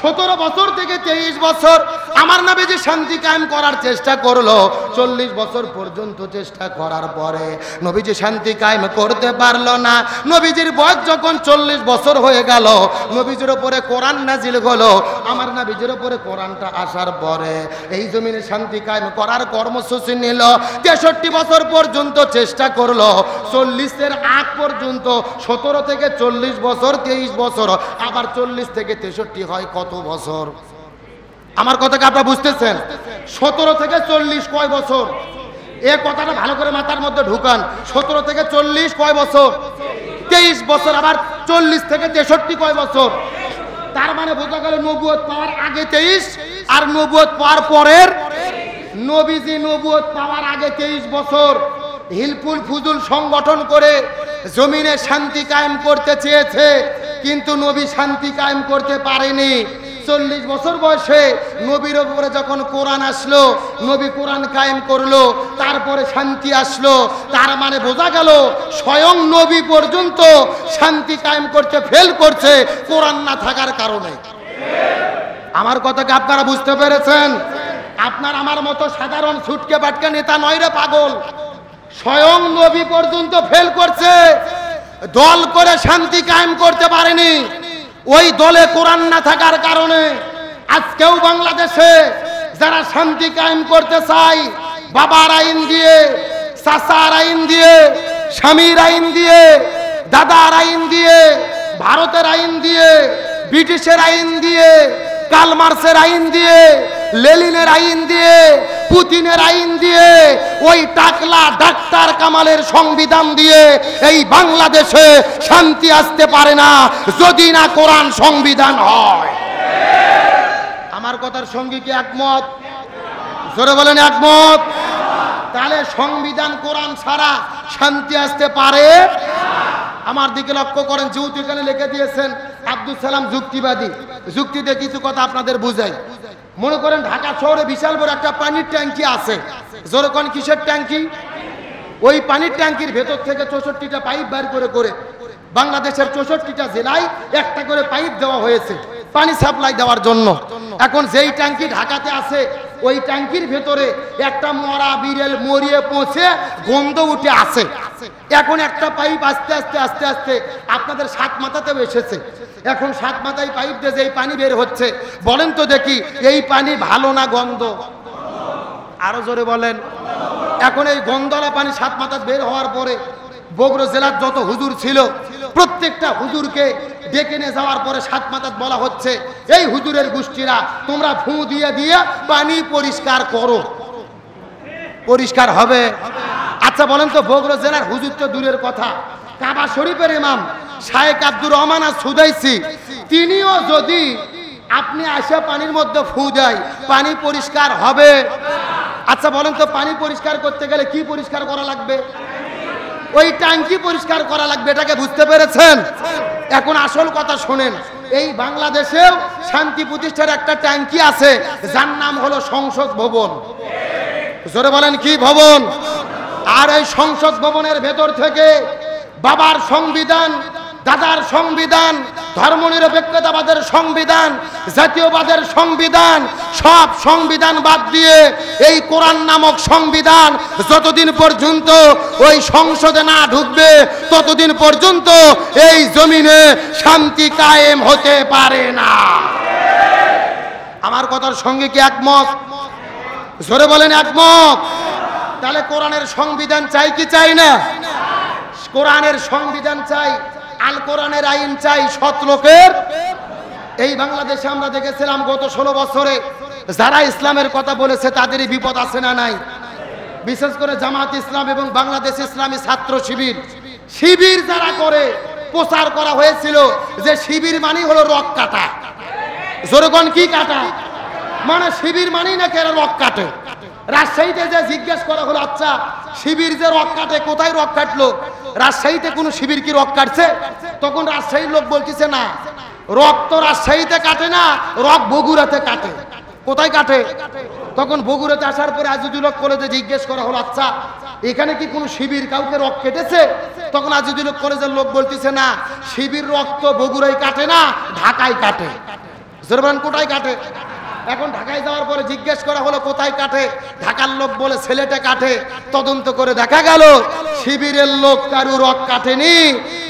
17 বছর থেকে 23 বছর আমার নবীজি শান্তি কায়েম করার চেষ্টা করলো। 40 বছর পর্যন্ত চেষ্টা করার পরে নবীজি শান্তি কায়েম করতে পারলো না। নবীজির বয়স যখন 40 বছর হয়ে গেল, নবীজির উপরে কোরআন নাজিল হলো। আমার নবীজির উপরে কোরআনটা আসার পরে এই জমিনে শান্তি কায়েম করার কর্মসূচি নিল। 63 বছর পর্যন্ত চেষ্টা করলো। 40-এর আগ পর্যন্ত 17 থেকে 40 বছর, 23 বছর, আবার 40 থেকে 63 হয় কত বছর? আমার কথাকে আপনারা বুঝতেছেন? 17 থেকে 40 কয় বছর? এই কথাটা ভালো করে মাথার মধ্যে ঢুকান। 17 থেকে 40 কয় বছর? 23 বছর। আবার 40 থেকে 63 কয় বছর? তার মানে বোঝা গেল নবুয়ত পাওয়ার আগে 23 আর নবুয়ত পাওয়ার পরের। নবীজি নবুয়ত পাওয়ার আগে 23 বছর হিলফুল ফুজুল সংগঠন করে জমিনে শান্তি কায়েম করতে চেয়েছে, কিন্তু নবী শান্তি কায়েম করতে পারেনি। 40 বছর বয়সে নবীর উপরে যখন কোরআন আসলো, নবী কোরআন কায়েম করলো, তারপরে শান্তি আসলো। তার মানে বোঝা গেল স্বয়ং নবী পর্যন্ত শান্তি কায়েম করতে ফেল করছে কোরআন না থাকার কারণে। আমার কথাকে আপনারা বুঝতে পেরেছেন? আপনার আমার মতো সাধারণ ছুটকে বাটকে নেতা নয় রে পাগল। স্বয়ং নবী পর্যন্ত ফেল করছে, দল করে শান্তি কায়েম করতে পারেনি। ওই দলে কোরআন না থাকার কারণে আজকেও বাংলাদেশে যারা শান্তি কায়েম করতে চায়, বাবার আইন দিয়ে, চাচার আইন দিয়ে, স্বামীর আইন দিয়ে, দাদার আইন দিয়ে, ভারতের আইন দিয়ে, ব্রিটিশের আইন দিয়ে, কার্ল মার্ক্সের আইন দিয়ে, লেনিনের আইন দিয়ে, পুতিনের আইন দিয়ে, ওই টাকলা ডাক্তার কামালের সংবিধান দিয়ে এই বাংলাদেশে শান্তি আসতে পারে না যদি না কোরআন সংবিধান হয়। আমার কথার সঙ্গে কি একমত? জোরে বলেন একমত। তাহলে সংবিধান কোরআন ছাড়া শান্তি আসতে পারে? আমার দিকে লক্ষ্য করেন, যেহেতু এখানে লিখে দিয়েছেন আব্দুল সালাম যুক্তিবাদী, যুক্তিতে কিছু কথা আপনাদের বুঝাই। মনে করেন ঢাকা শহরে বিশাল বড় একটা পানির ট্যাঙ্কি আছে। জোরে কোন কিসের ট্যাঙ্কি? ওই পানির ট্যাঙ্কির ভেতর থেকে 64টা পাইপ বের করে বাংলাদেশের 64টা জেলায় একটা করে পাইপ দেওয়া হয়েছে। পানি সাপ্লাই দেওয়ার জন্য। এখন যেই ট্যাঙ্কি ঢাকাতে আছে ওই ট্যাঙ্কির ভেতরে একটা মরা বিড়েল মরিয়ে পৌঁছে গন্ধ উঠে আসে। এখন একটা পাইপ আস্তে আস্তে আস্তে আস্তে আপনাদের সাত মাথাতেও এসেছে। এখন সাত মাথায় পাইপ দিয়ে যেই পানি বের হচ্ছে, বলেন তো দেখি এই পানি ভালো না গন্ধ? আরো জোরে বলেন। এখন এই গন্ধলা পানি সাত মাথা বের হওয়ার পরে বগুড়া জেলার যত হুজুর ছিল প্রত্যেকটা হুজুরকে ডেকে নিয়ে যাওয়ার পরে সাত মাথাত বলা হচ্ছে, এই হুজুরের গোষ্ঠীরা তোমরা ফু দিয়ে দিয়ে পানি পরিষ্কার করো। পরিষ্কার হবে? আচ্ছা বলেন তো, বগুড়া জেলার হুজুর তো দূরের কথা, কাবা শরীফের ইমাম শায়েখ আব্দুর রহমান সুদাইসি তিনিও যদি আপনি আসে পানির মধ্যে ফু দেয়, পানি পরিষ্কার হবে? আচ্ছা বলেন তো, পানি পরিষ্কার করতে গেলে কি পরিষ্কার করা লাগবে? ওই ট্যাঙ্কি পরিষ্কার করা লাগবে। এটাকে বুঝতে পেরেছেন? এখন আসল কথা শোনেন, এই বাংলাদেশেও শান্তি প্রতিষ্ঠার একটা ট্যাঙ্কি আছে যার নাম হলো সংসদ ভবন। জোরে বলেন কি ভবন? আর এই সংসদ ভবনের ভেতর থেকে বাবার সংবিধান, দাদার সংবিধান, ধর্মনিরপেক্ষতাবাদের সংবিধান, জাতীয়বাদের সংবিধান, সব সংবিধান বাদ দিয়ে এই কোরআন নামক সংবিধান যতদিন পর্যন্ত ওই সংসদে না ঢুকবে ততদিন পর্যন্ত এই জমিনে শান্তি কায়েম হতে পারে না। আমার কথার সঙ্গে কি একমত? জোরে বলেন একমত। তাহলে কোরআনের সংবিধান চাই কি চাই না? কোরআনের সংবিধান চাই, আল কোরআনের আইন চাই, সৎ লোকের। এই বাংলাদেশে আমরা দেখেছিলাম গত 16 বছরে যারা ইসলামের কথা বলেছে তাদেরই বিপদ আছে না নাই? বিশেষ করে জামাত ইসলাম এবং বাংলাদেশ ইসলামী ছাত্র শিবির, শিবির যারা করে প্রচার করা হয়েছিল যে শিবির মানে হলো রক কাটা। জোরগণ কি কাটা? মানে শিবির মানেই নাকি এরা রক কাটে। রাজশাহীতে যে জিজ্ঞেস করা হলো, আচ্ছা শিবির যে রক কাটে কোথায় রক কাটলো? রাজশাহীতে কোনো শিবির কি রক কাটছে? তখন রাজশাহীর লোক বলতেছে না, রক তো রাজশাহীতে কাটে না, রক বগুড়াতে কাটে। কোথায় কাটে? তখন বগুড়াতে আসার পরে আজিজুল হক কলেজে জিজ্ঞেস করা হলো, আচ্ছা এখানে কি কোনো শিবির কাউকে রক কেটেছে? তখন আজিজুল হক কলেজের লোক বলতেছে না, শিবির রক্ত বগুড়ায় কাটে না, ঢাকায় কাটে। জোরবান কোথায় কাটে? এখন ঢাকায় যাওয়ার পরে জিজ্ঞেস করা হলো কোথায় কাটে? ঢাকার লোক বলে সিলেটে কাটে। তদন্ত করে দেখা গেল শিবিরের লোক কারু রক কাটেনি,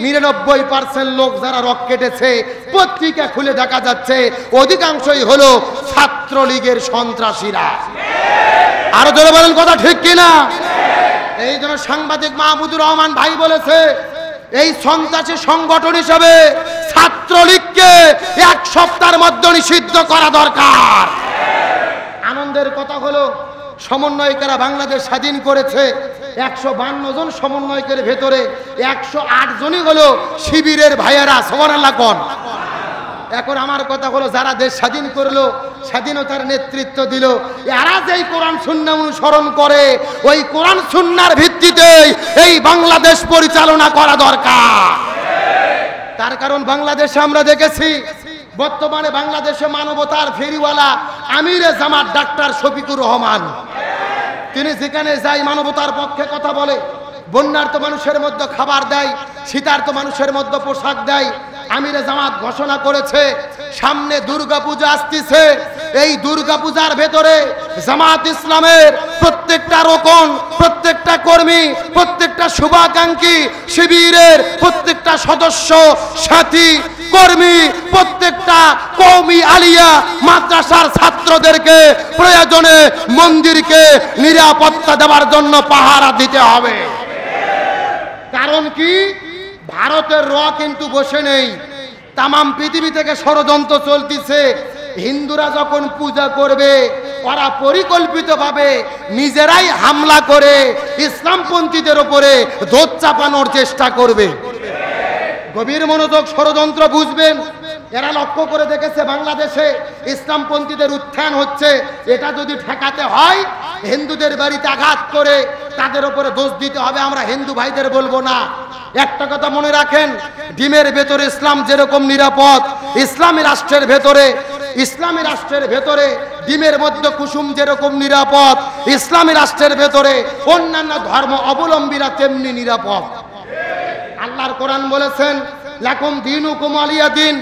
99% লোক যারা রক কেটেছে পত্রিকা খুলে দেখা যাচ্ছে অধিকাংশই হলো ছাত্রলীগের সন্ত্রাসীরা। আরো জোরে বলেন কথা ঠিক কিনা? এই জন্য সাংবাদিক মাহমুদুর রহমান ভাই বলেছে, এই সন্ত্রাসী সংগঠন হিসেবে ছাত্রলীগকে 1 সপ্তাহের মধ্যে নিষিদ্ধ করা দরকার। আনন্দের কথা হলো সমন্বয়কেরা বাংলাদেশ স্বাধীন করেছে, 152 জন সমন্বয়কের ভেতরে 108 জনই হলো শিবিরের ভাইয়েরা। সুবহানাল্লাহ কোন? এখন আমার কথা হলো, যারা দেশ স্বাধীন করলো, স্বাধীনতার নেতৃত্ব দিল, এরা যেই কোরআন সুন্নাহ অনুসরণ করে ওই কোরআন সুন্নাহর ভিত্তিতে এই বাংলাদেশ পরিচালনা করা দরকার। তার কারণ বাংলাদেশে আমরা দেখেছি বর্তমানে বাংলাদেশে মানবতার ফেরিওয়ালা আমিরে জামাত ডাক্তার শফিকুর রহমান, তিনি যেখানে যাই মানবতার পক্ষে কথা বলে, বন্যার্ত মানুষের মধ্যে খাবার দেয়, শীতার্ত মানুষের মধ্যে পোশাক দেয়। আমিরে জামাত ঘোষণা করেছে সামনে দুর্গাপূজা আসতেছে, এই দুর্গাপূজার ভেতরে জামাত ইসলামের প্রত্যেকটা রোকন, প্রত্যেকটা কর্মী, প্রত্যেকটা শুভাকাঙ্ক্ষী, শিবিরের প্রত্যেকটা সদস্য, সাথী, কর্মী, প্রত্যেকটা কওমি আলিয়া মাদ্রাসার ছাত্রদেরকে প্রয়োজনে মন্দিরকে নিরাপত্তা দেওয়ার জন্য পাহারা দিতে হবে। কারণ কি? ভারতের র কিন্তু বসে নেই, তামাম পৃথিবী থেকে ষড়যন্ত্র চলতেছে। হিন্দুরা যখন পূজা করবে ওরা পরিকল্পিতভাবে নিজেরাই হামলা করে ইসলামপন্থীদের উপরে দোষ চাপানোর চেষ্টা করবে। গভীর মনোযোগ, ষড়যন্ত্র বুঝবেন। এরা লক্ষ্য করে দেখেছে বাংলাদেশে ইসলামপন্থীদের উত্থান হচ্ছে, এটা যদি ঠেকাতে হয় হিন্দুদের বাড়িতে আঘাত করে তাদের উপরে দোষ দিতে হবে। আমরা হিন্দু ভাইদের বলবো না। একটা কথা মনে রাখেন, ডিমের ভেতরে ইসলাম যেরকম নিরাপদ, ইসলামী রাষ্ট্রের ভেতরে ডিমের মধ্যে কুসুম যেরকম নিরাপদ, ইসলামী রাষ্ট্রের ভেতরে অন্যান্য ধর্ম অবলম্বীরা তেমনি নিরাপদ। আল্লাহর কোরআন বলেছেন, লাকুম দীনুকুম ওয়ালিয়া দিন,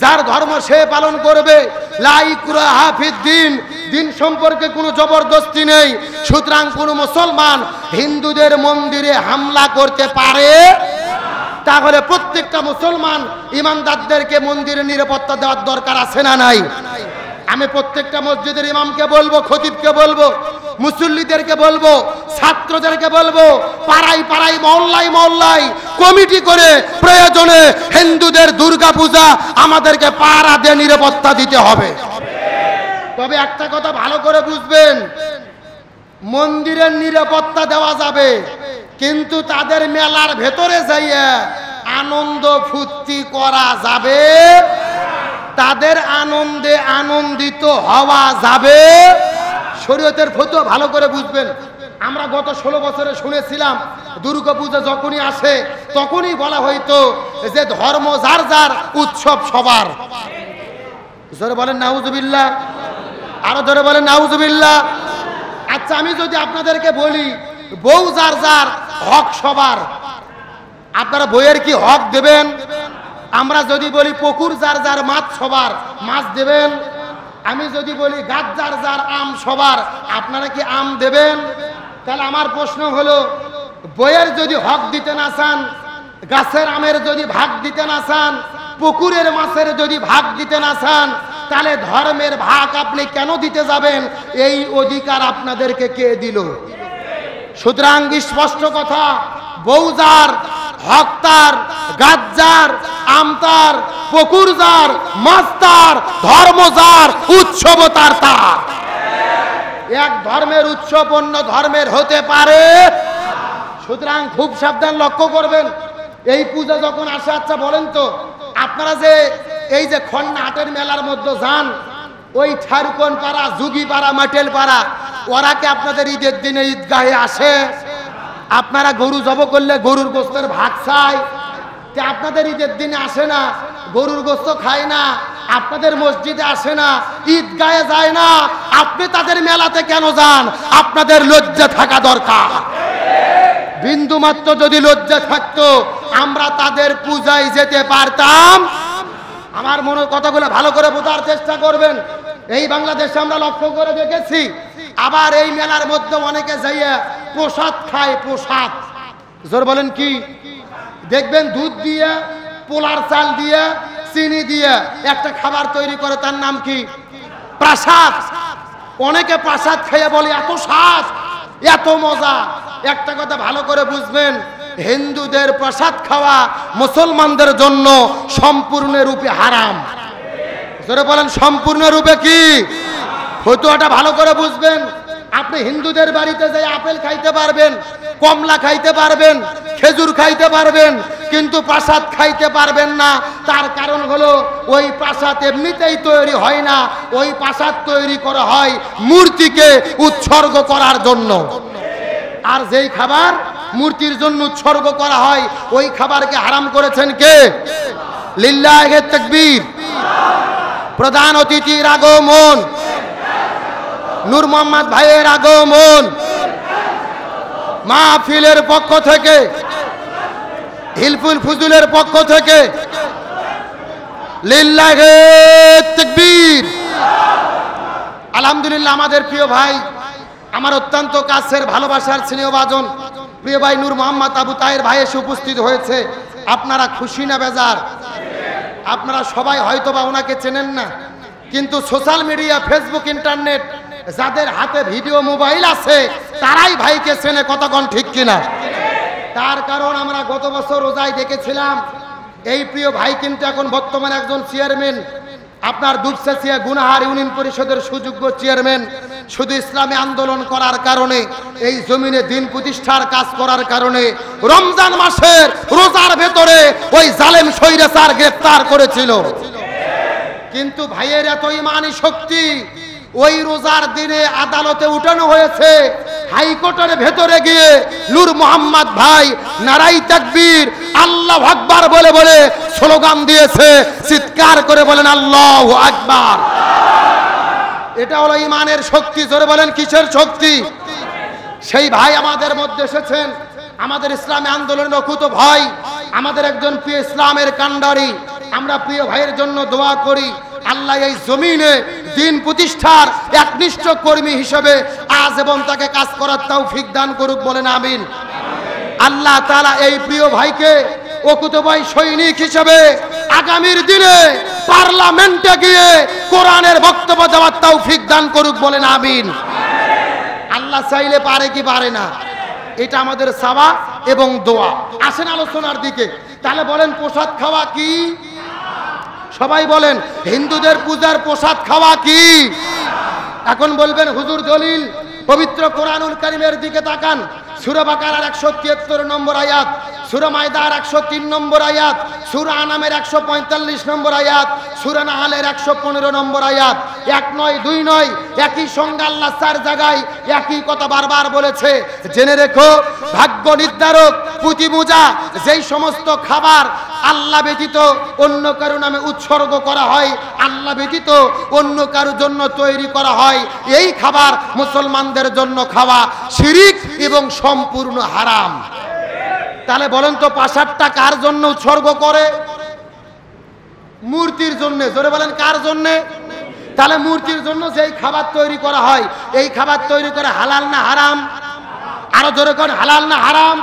যার ধর্ম সে পালন করবে। লা ইকরাহা ফিদ্দিন, দিন সম্পর্কে কোনো জবরদস্তি নেই। সুতরাং কোনো মুসলমান হিন্দুদের মন্দিরে হামলা করতে পারে? তাহলে প্রত্যেকটা মুসলমান ইমানদারদেরকে মন্দিরে নিরাপত্তা দেওয়ার দরকার আছে না নাই? আমি প্রত্যেকটা মসজিদের ইমামকে বলবো, খতিবকে বলবো, মুসল্লিদেরকে বলবো, ছাত্রদেরকে বলবো, পাড়ায় পাড়ায় মহল্লায় মহল্লায় কমিটি করে প্রয়োজনে হিন্দুদের দুর্গা পূজা আমাদেরকে পাড়া দিয়ে নিরাপত্তা দিতে হবে। তবে একটা কথা ভালো করে বুঝবেন, মন্দিরের নিরাপত্তা দেওয়া যাবে, কিন্তু তাদের মেলার ভেতরে যাইয়া আনন্দ ফুর্তি করা যাবে, তাদের আনন্দে আনন্দিত হওয়া যাবে। শরীয়তের ফতোয়া ভালো করে বুঝবেন। আমরা গত 16 বছরে শুনেছিলাম দুর্গা পূজা যখনই আসে তখনই বলা হইতো যে ধর্ম যার যার, উৎসব সবার। জোরে বলেন নাউজুবিল্লাহ, আরো জোরে বলেন নাউজুবিল্লাহ। আচ্ছা, আমি যদি আপনাদেরকে বলি বউ যার যার, হক সবার, আপনারা বইয়ের কি হক দেবেন? আমরা যদি বলি পুকুর যার যার, মাছ সবার, মাছ দেবেন? আমি যদি বলি গাছ যার যার, আম সবার, আপনারা কি আম দেবেন? তাহলে আমার প্রশ্ন হলো, বইয়ের যদি হক দিতে না চান, গাছের আমের যদি ভাগ দিতে না চান, পুকুরের মাছের যদি ভাগ দিতে না চান, তাহলে ধর্মের ভাগ আপনি কেন দিতে যাবেন? এই অধিকার আপনাদেরকে কে দিল? সুতরাং স্পষ্ট কথা, বউ যার, হক তার, গাছ যার, আম তার, পুকুর যার, মাছ তার, ধর্ম যার, উৎসব তার। তার এক ধর্মের উৎসব অন্য ধর্মের হতে পারে। সুতরাং খুব সাবধান, লক্ষ্য করবেন এই পূজা যখন আসে। আচ্ছা বলেন তো, আপনারা যে এই যে খন্না হাটের মেলার মধ্যে যান, ওই ঠারুকন পাড়া, যুগি পাড়া, মাটেল পাড়া, ওরা কি আপনাদের ঈদের দিনে ঈদগাহে আসে? আপনারা গরু জব করলে গরুর গোস্তের ভাগ চাই, আপনাদের ঈদের দিনে আসে না, গরুর গোস্ত খায় না, আপনাদের মসজিদে আসে না, ঈদগাহে যায় না, আপনি তাদের মেলাতে কেন যান? আপনাদের লজ্জা থাকা দরকার। বিন্দু মাত্র যদি লজ্জা থাকতো আমরা তাদের পূজায় যেতে পারতাম। আমার মনের কথাগুলো ভালো করে বোঝার চেষ্টা করবেন। এই বাংলাদেশে আমরা লক্ষ্য করে দেখেছি, আবার এই মেলার মধ্যে অনেকে যাইয়া প্রসাদ খায়। প্রসাদ, জোর বলেন কি? দেখবেন দুধ দিয়ে, পোলার চাল দিয়ে, চিনি দিয়ে একটা খাবার তৈরি করে, তার নাম কি? প্রসাদ। অনেকে প্রসাদ খেয়ে বলে এত স্বাদ, এত মজা। একটা কথা ভালো করে বুঝবেন, হিন্দুদের প্রসাদ খাওয়া মুসলমানদের জন্য সম্পূর্ণরূপে হারাম। জোরে বলেন সম্পূর্ণরূপে কি? ফতোয়াটা ভালো করে বুঝবেন। আপনি হিন্দুদের বাড়িতে যাই আপেল খাইতে পারবেন, কমলা খাইতে পারবেন, খেজুর খাইতে পারবেন, কিন্তু প্রসাদ খাইতে পারবেন না। তার কারণ হলো ওই প্রসাদ এমনিতেই তৈরি হয় না, ওই প্রসাদ তৈরি করা হয় মূর্তিকে উৎসর্গ করার জন্য। আর যেই খাবার মূর্তির জন্য উৎসর্গ করা হয় ওই খাবারকে হারাম করেছেন কে? লিল্লাহি তাকবীর। প্রধান অতিথির আগমন, নূর মোহাম্মদ ভাইয়ের আগমন, মাহফিলের পক্ষ থেকে, হিলফুল ফুজুলের পক্ষ থেকে লিল্লাহি তাকবীর। আলহামদুলিল্লাহ, আমাদের প্রিয় ভাই, আমার অত্যন্ত কাছের ভালোবাসার স্নেহভাজন প্রিয় ভাই নূর মোহাম্মদ আবু তাহের ভাই এসে উপস্থিত হয়েছে। আপনারা খুশি না বেজার? আপনারা সবাই হয়তোবা ওনাকে চেনেন না, কিন্তু সোশ্যাল মিডিয়া, ফেসবুক, ইন্টারনেট যাদের হাতে ভিডিও মোবাইল আছে তারাই ভাইকে চেনে। কতক্ষণ ঠিক কিনা? তার কারণ আমরা গত বছর রোজায় দেখেছিলাম এই প্রিয় ভাই কিন্তু এখন বর্তমানে একজন চেয়ারম্যান, আপনার দুপচাচিয়া গুনাহার ইউনিয়ন পরিষদের সুযোগ্য চেয়ারম্যান। শুধু ইসলামী আন্দোলন করার কারণে, এই জমিনে দিন প্রতিষ্ঠার কাজ করার কারণে রমজান মাসের রোজার ভেতরে ওই জালেম স্বৈরাচার গ্রেফতার করেছিল। কিন্তু ভাইয়ের এত ইমানি শক্তি, ওই রোজার দিনে আদালতে উঠানো হয়েছে, হাইকোর্টের ভেতরে গিয়ে নূর মোহাম্মদ ভাই নারাই তাকবীর, আল্লাহু আকবার বলে বলে স্লোগান দিয়েছে। চিৎকার করে বলেন আল্লাহু আকবার। এটা হলো ইমানের শক্তি। জোরে বলেন কিসের শক্তি? সেই ভাই আমাদের মধ্যে এসেছেন, আমাদের ইসলামী আন্দোলনের অকুত ভাই, আমাদের একজন প্রিয় ইসলামের কান্ডারি, আমরা প্রিয় ভাইয়ের জন্য দোয়া করি, আল্লাহ এই জমিনে দিন প্রতিষ্ঠার একনিষ্ঠ কর্মী হিসেবে আজ এবং তাকে কাজ করার তৌফিক দান করুক, বলেন আমিন। আল্লাহ তাআলা এই প্রিয় ভাইকে অকুতোভয় সৈনিক হিসেবে আগামীর দিনে পার্লামেন্টে গিয়ে কোরআনের বক্তব্য দেওয়ার তৌফিক দান করুক, বলেন আমিন। আল্লাহ চাইলে পারে কি পারে না, এটা আমাদের চাওয়া এবং দোয়া। আসেন আলোচনার দিকে। তাহলে বলেন প্রসাদ খাওয়া কি? সবাই বলেন হিন্দুদের পূজার প্রসাদ খাওয়া কি? এখন বলবেন হুজুর দলিল, পবিত্র কোরআনুল কারীমের দিকে তাকান। সূরা বাকারার 173 নম্বর আয়াত, সূরা মায়দার 103 নম্বর আয়াত, সূরা আনামের 145 নম্বর আয়াত, সূরা নাহলের 115 নম্বর আয়াত। এক নয় দুই নয়, একই সঙ্গে আল্লাহ 4 জায়গায় একই কথা বারবার বলেছে। জেনে রেখো, ভাগ্য নির্ধারক পুঁতিমুজা যেই সমস্ত খাবার আল্লাহ ব্যতীত অন্য কারো নামে উৎসর্গ করা হয়, আল্লাহ ব্যতীত অন্য কারোর জন্য তৈরি করা হয়, এই খাবার মুসলমানদের জন্য খাওয়া শিরিক এবং সম্পূর্ণ হারাম। তাহলে বলেন তো পাশারটা কার জন্য উৎসর্গ করে? মূর্তির জন্য। জোরে বলেন কার জন্য? তাহলে মূর্তির জন্য যেই খাবার তৈরি করা হয়, এই খাবার তৈরি করে হালাল না হারাম? আরো জোরে করেন, হালাল না হারাম?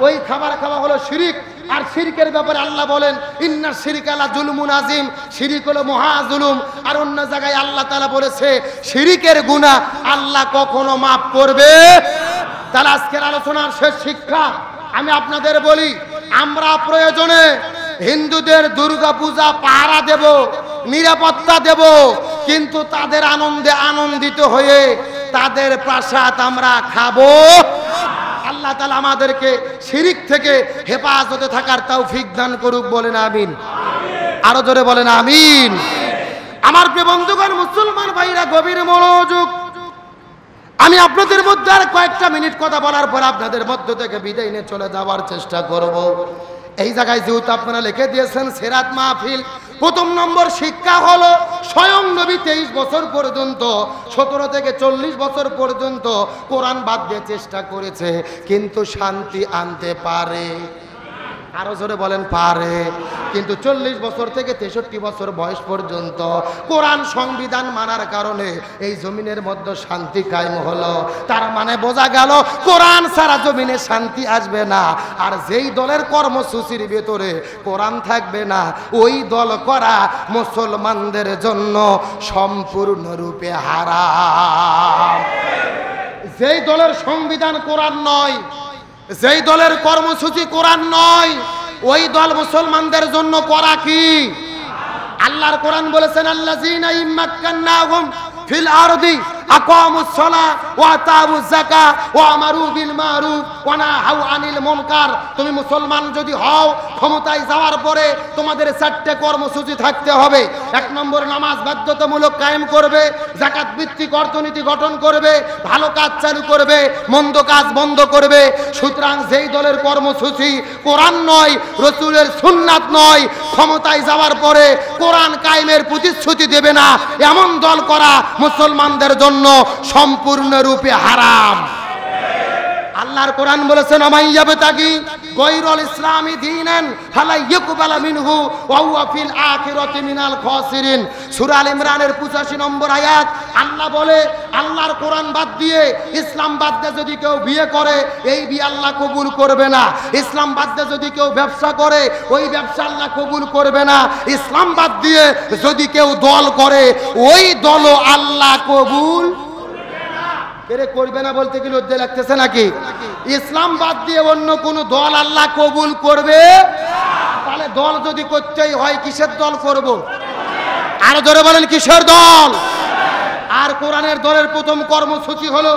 ওই খাবার খাওয়া হলো শিরিক। আর শিরকের ব্যাপারে আল্লাহ বলেন ইন্নাশ শিরকা লা যুলমুন আযীম, শিরিক হলো মহা জুলুম। আর অন্য জায়গায় আল্লাহ তাআলা বলেছে শিরিকের গুনাহ আল্লাহ কখনো maaf করবে। তাহলে আজকের আলোচনার শেষ শিক্ষা আমি আপনাদের বলি, আমরা প্রয়োজনে হিন্দুদের দুর্গা পূজা পাহারা দেব, নিরাপত্তা দেব, কিন্তু তাদের আনন্দে আনন্দিত হয়ে তাদের প্রসাদ আমরা খাবো। আল্লাহ তাআলা আমাদেরকে শিরিক থেকে হেফাজতে থাকার তৌফিক দান করুক, বলেন আমিন। আরো জোরে বলেন আমিন। আমার প্রিয় বন্ধুগণ, মুসলমান ভাইরা গভীর মনোযোগ। আমি আপনাদের মধ্যে আর কয়েকটা মিনিট কথা বলার পর আপনাদের মধ্য থেকে বিদায় নিয়ে চলে যাওয়ার চেষ্টা করব। এই জায়গায় যেহেতু আপনারা লিখে দিয়েছেন সিরাত মাহফিল, প্রথম নম্বর শিক্ষা হলো স্বয়ং নবী 23 বছর পর্যন্ত, 17 থেকে 40 বছর পর্যন্ত কোরআন বাদ দিয়ে চেষ্টা করেছে, কিন্তু শান্তি আনতে পারে। আরো জোরে বলেন পারে। কিন্তু 40 বছর থেকে 63 বছর বয়স পর্যন্ত কোরআন সংবিধান মানার কারণে এই জমিনের মধ্যে শান্তি কায়েম হলো। তার মানে বোঝা গেল কোরআন ছাড়া জমিনে শান্তি আসবে না। আর যেই দলের কর্মসূচির ভেতরে কোরআন থাকবে না, ওই দল করা মুসলমানদের জন্য সম্পূর্ণরূপে হারাম। যেই দলের সংবিধান কোরআন নয়, যেই দলের কর্মসূচি কোরআন নয়, ওই দল মুসলমানদের জন্য করা কি? আল্লাহর কোরআন বলেছেন আল্লাযীনা ইম্মাক্কান্নাহুম ফিল আরদি আকামুস সালাহ ওয়া আতাউজ যাকাত ওয়া আমারু বিল মারুফ ওয়া নাহাউ আনিল মুনকার। তুমি মুসলমান যদি হও, ক্ষমতায় যাওয়ার পরে তোমাদের 4টে কর্মসূচি থাকতে হবে। 1 নম্বর, নামাজ বাধ্যতামূলক কায়েম করবে, যাকাত ভিত্তিক অর্থনীতি গঠন করবে, ভালো কাজ চালু করবে, মন্দ কাজ বন্ধ করবে। সুতরাং যেই দলের কর্মসূচি কোরআন নয়, রাসূলের সুন্নাত নয়, ক্ষমতায় যাওয়ার পরে কোরআন কায়েমের প্রতিশ্রুতি দেবে না, এমন দল করা মুসলমানদের জন্য সম্পূর্ণরূপে হারাম। আল্লাহর কোরআন বলেছেন আমাইয়াবতাগি গায়রুল ইসলামি দীনান ফালা ইয়াকবালা মিনহু ওয়া হুয়া ফিল আখিরাতি মিনাল খাসিরিন। সূরা আল ইমরানের 85 নম্বর আয়াত। আল্লাহ বলে আল্লাহর কোরআন বাদ দিয়ে, ইসলাম বাদ দিয়ে যদি কেউ বিয়ে করে, এই বিয়ে আল্লাহ কবুল করবে না। ইসলাম বাদ দিয়ে যদি কেউ ব্যবসা করে, ওই ব্যবসা আল্লাহ কবুল করবে না। ইসলাম বাদ দিয়ে যদি কেউ দল করে, ওই দলও আল্লাহ কবুল করবে না। বলতে কি লজ্জা লাগতেছে নাকি? ইসলাম বাদ দিয়ে অন্য কোন দল আল্লাহ কবুল করবে? তাহলে দল যদি করতেই হয়, কিসের দল করব? আরো জোরে বলেন কিসের দল? আর কোরআনের দলের প্রথম কর্মসূচি হলো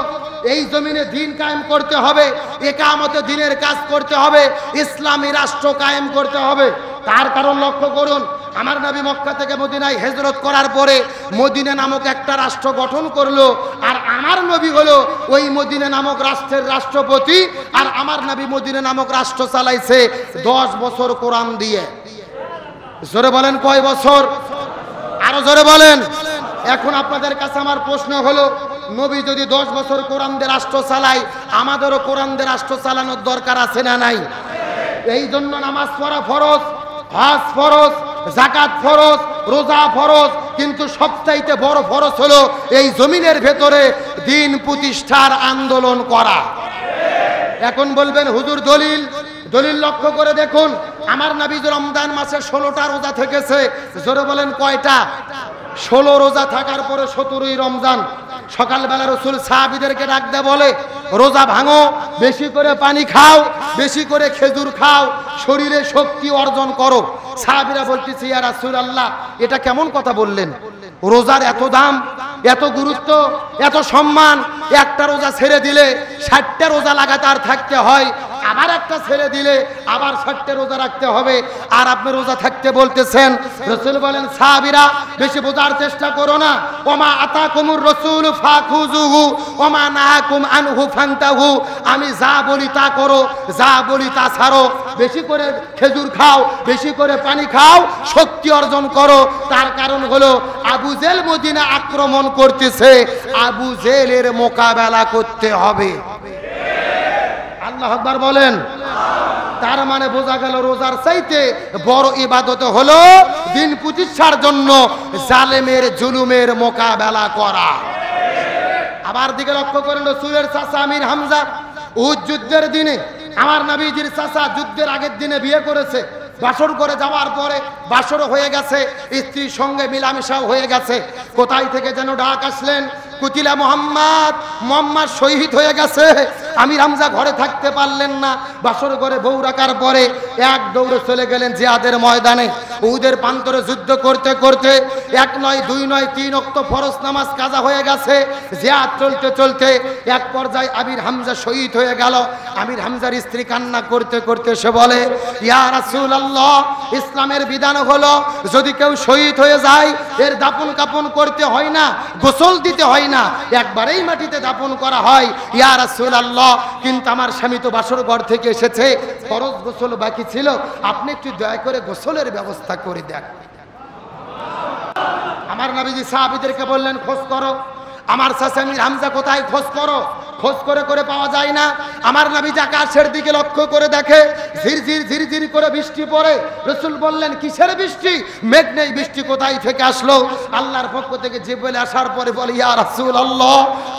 এই জমিনে দিন কায়েম করতে হবে, ইকামতে দিনের কাজ করতে হবে, ইসলামী রাষ্ট্র কায়েম করতে হবে। তার কারণ লক্ষ্য করুন, আমার নবী মক্কা থেকে মদিনায় হিজরত করার পরে মদিনা নামক একটা রাষ্ট্র গঠন করলো। আর আমার নবী হলো ওই মদিনা নামক রাষ্ট্রের রাষ্ট্রপতি। আর আমার নবী মদিনা নামক রাষ্ট্র চালাইছে 10 বছর কোরআন দিয়ে। জোরে বলেন কয় বছর? আরো জোরে বলেন। এখন আপনাদের কাছে আমার প্রশ্ন হলো, নবী যদি 10 বছর কোরআন দিয়ে রাষ্ট্র চালায়, আমাদেরও কোরআন দিয়ে রাষ্ট্র চালানোর দরকার আছে না নাই? এই জন্য নামাজ পড়া ফরজ, হজ ফরজ, যাকাত ফরজ, রোজা ফরজ, কিন্তু সবচাইতে বড় ফরজ হলো এই জমিনের ভেতরে দিন প্রতিষ্ঠার আন্দোলন করা। এখন বলবেন হুজুর দলিল, দলিল লক্ষ্য করে দেখুন। আমার নবী রমজান মাসে 16টা রোজা থেকেছে। জোরে বলেন কয়টা? 16 রোজা থাকার পরে 17ই রমজান সকালবেলা রসুল সাহাবীদেরকে ডাক দেয়, বলে রোজা ভাঙো, বেশি করে পানি খাও, বেশি করে খেজুর খাও, শরীরে শক্তি অর্জন করো। সাহাবীরা বলতেছে, ইয়া রাসূলুল্লাহ, এটা কেমন কথা বললেন? রোজার এত দাম, এত গুরুত্ব, এত সম্মান, একটা রোজা ছেড়ে দিলে 60টা রোজা লাগাতার থাকতে হয়, আবার একটা ছেড়ে দিলে আবার 60টা রোজা রাখতে হবে, আর আপনি রোজা থাকতে বলতেছেন। রাসূল বলেন, সাহাবীরা বেশি বোঝার চেষ্টা করো না। ওমা আতাকুমুর রাসূল ফাখুযুহু ওমা নাহাকুম আনহু ফান্তাহু। আমি যা বলি তা করো, যা বলি তা ছাড়ো। বেশি করে খেজুর খাও, বেশি করে পানি খাও, শক্তি অর্জন করো। তার কারণ হলো আবু জেল মদিনা আক্রমণ করতেছে, আবু জেলের মোকাবেলা করতে হবে। আল্লাহু আকবার বলেন। তার মানে বোঝা গেল রোজার চাইতে বড় ইবাদত হলো দিন প্রতিষ্ঠার জন্য জালেমের জুলুমের মোকাবেলা করা। আবার দিকে লক্ষ্য করেন, রাসূলের চাচা আমির হামজা উহুদ যুদ্ধের দিনে আমার নবীজির চাচা যুদ্ধের আগের দিনে বিয়ে করেছে। বাসর করে যাওয়ার পরে বাসরও হয়ে গেছে, স্ত্রীর সঙ্গে মিলামেশাও হয়ে গেছে। কোথায় থেকে যেন ডাক আসলেন, কুতিলা মুহাম্মদ, মুহাম্মদ শহীদ হয়ে গেছে। আমির হামজা ঘরে থাকতে পারলেন না। বাসর করে বউ রাখার পরে এক দৌড়ে চলে গেলেন জিহাদের ময়দানে। উহুদের প্রান্তরে যুদ্ধ করতে করতে 1 নয় 2 নয় 3 ওয়াক্ত ফরজ নামাজ কাজা হয়ে গেছে। জিহাদ চলতে চলতে এক পর্যায়ে আমির হামজা শহীদ হয়ে গেল। আমির হামজার স্ত্রী কান্না করতে করতে সে বলে, ইয়া রাসূলুল্লাহ, ইসলামের বিধান হলো যদি কেউ শহীদ হয়ে যায় এর দাফন কাফন করতে হয় না, গোসল দিতে হয় না, একবারেই মাটিতে দাফন করা হয়। ইয়া রাসূলুল্লাহ, কিন্তু আমার স্বামী তো বাসর ঘর থেকে এসেছে, ফরজ গোসল বাকি ছিল, আপনি একটু দয়া করে গোসলের ব্যবস্থা করে দেন। আমার নবীজি সাহাবীদেরকে বললেন, খোঁজ করো আমার চাচা আমির হামজা কোথায়, খোঁজ করো। খোঁজ করে করে পাওয়া যায় না। আমার নবী আকাশের দিকে লক্ষ্য করে দেখে ঝিরঝির ঝিরঝির করে বৃষ্টি পড়ে। রাসূল বললেন, কিসের বৃষ্টি? মেঘ নেই, বৃষ্টি কোথায় থেকে আসলো? আল্লাহর পক্ষ থেকে জিবরাইল আসার পরে বলে, ইয়া রাসূলুল্লাহ,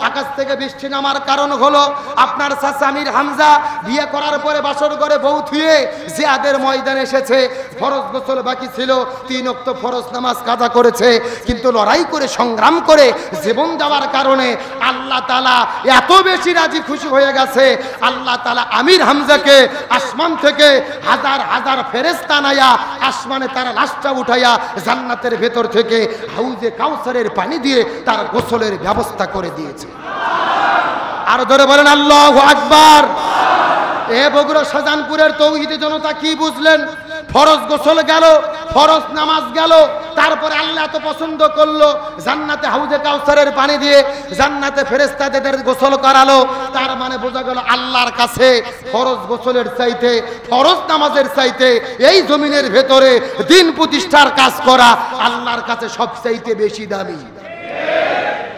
আকাশ থেকে বৃষ্টি নামার কারণ হলো আপনার চাচা আমির হামজা বিয়ে করার পরে বাসর ঘরে বউ থুয়ে জিহাদের ময়দানে এসেছে। ফরজ গোসল বাকি ছিল, 3 ওয়াক্ত ফরজ নামাজ কাজা করেছে, কিন্তু লড়াই করে সংগ্রাম করে জীবন দেওয়ার কারণে আল্লাহ তাআলা এত বেশি রাজি খুশি হয়ে গেছে। আল্লাহ তাআলা আমির হামজাকে আসমান থেকে হাজার হাজার ফেরেশতা আনায়া আসমানে তার লাশটা উঠাইয়া জান্নাতের ভেতর থেকে হাউজে কাউসারের পানি দিয়ে তার গোসলের ব্যবস্থা করে দিয়েছে। আর ধরে বলেন আল্লাহু আকবার। এ বগুড়া শাহজাহানপুরের তৌহিদি জনতা কি বুঝলেন? ফরজ গোসল গেল, ফরজ নামাজ গেল, তারপরে আল্লাহ এত পছন্দ করলো জান্নাতে হাউজে কাউসারের পানি দিয়ে জান্নাতে ফেরেশতাদের গোসল করালো। তার মানে বোঝা গেল আল্লাহর কাছে ফরজ গোসলের চাইতে, ফরজ নামাজের চাইতে এই জমিনের ভেতরে দিন প্রতিষ্ঠার কাজ করা আল্লাহর কাছে সবচাইতে বেশি দামি।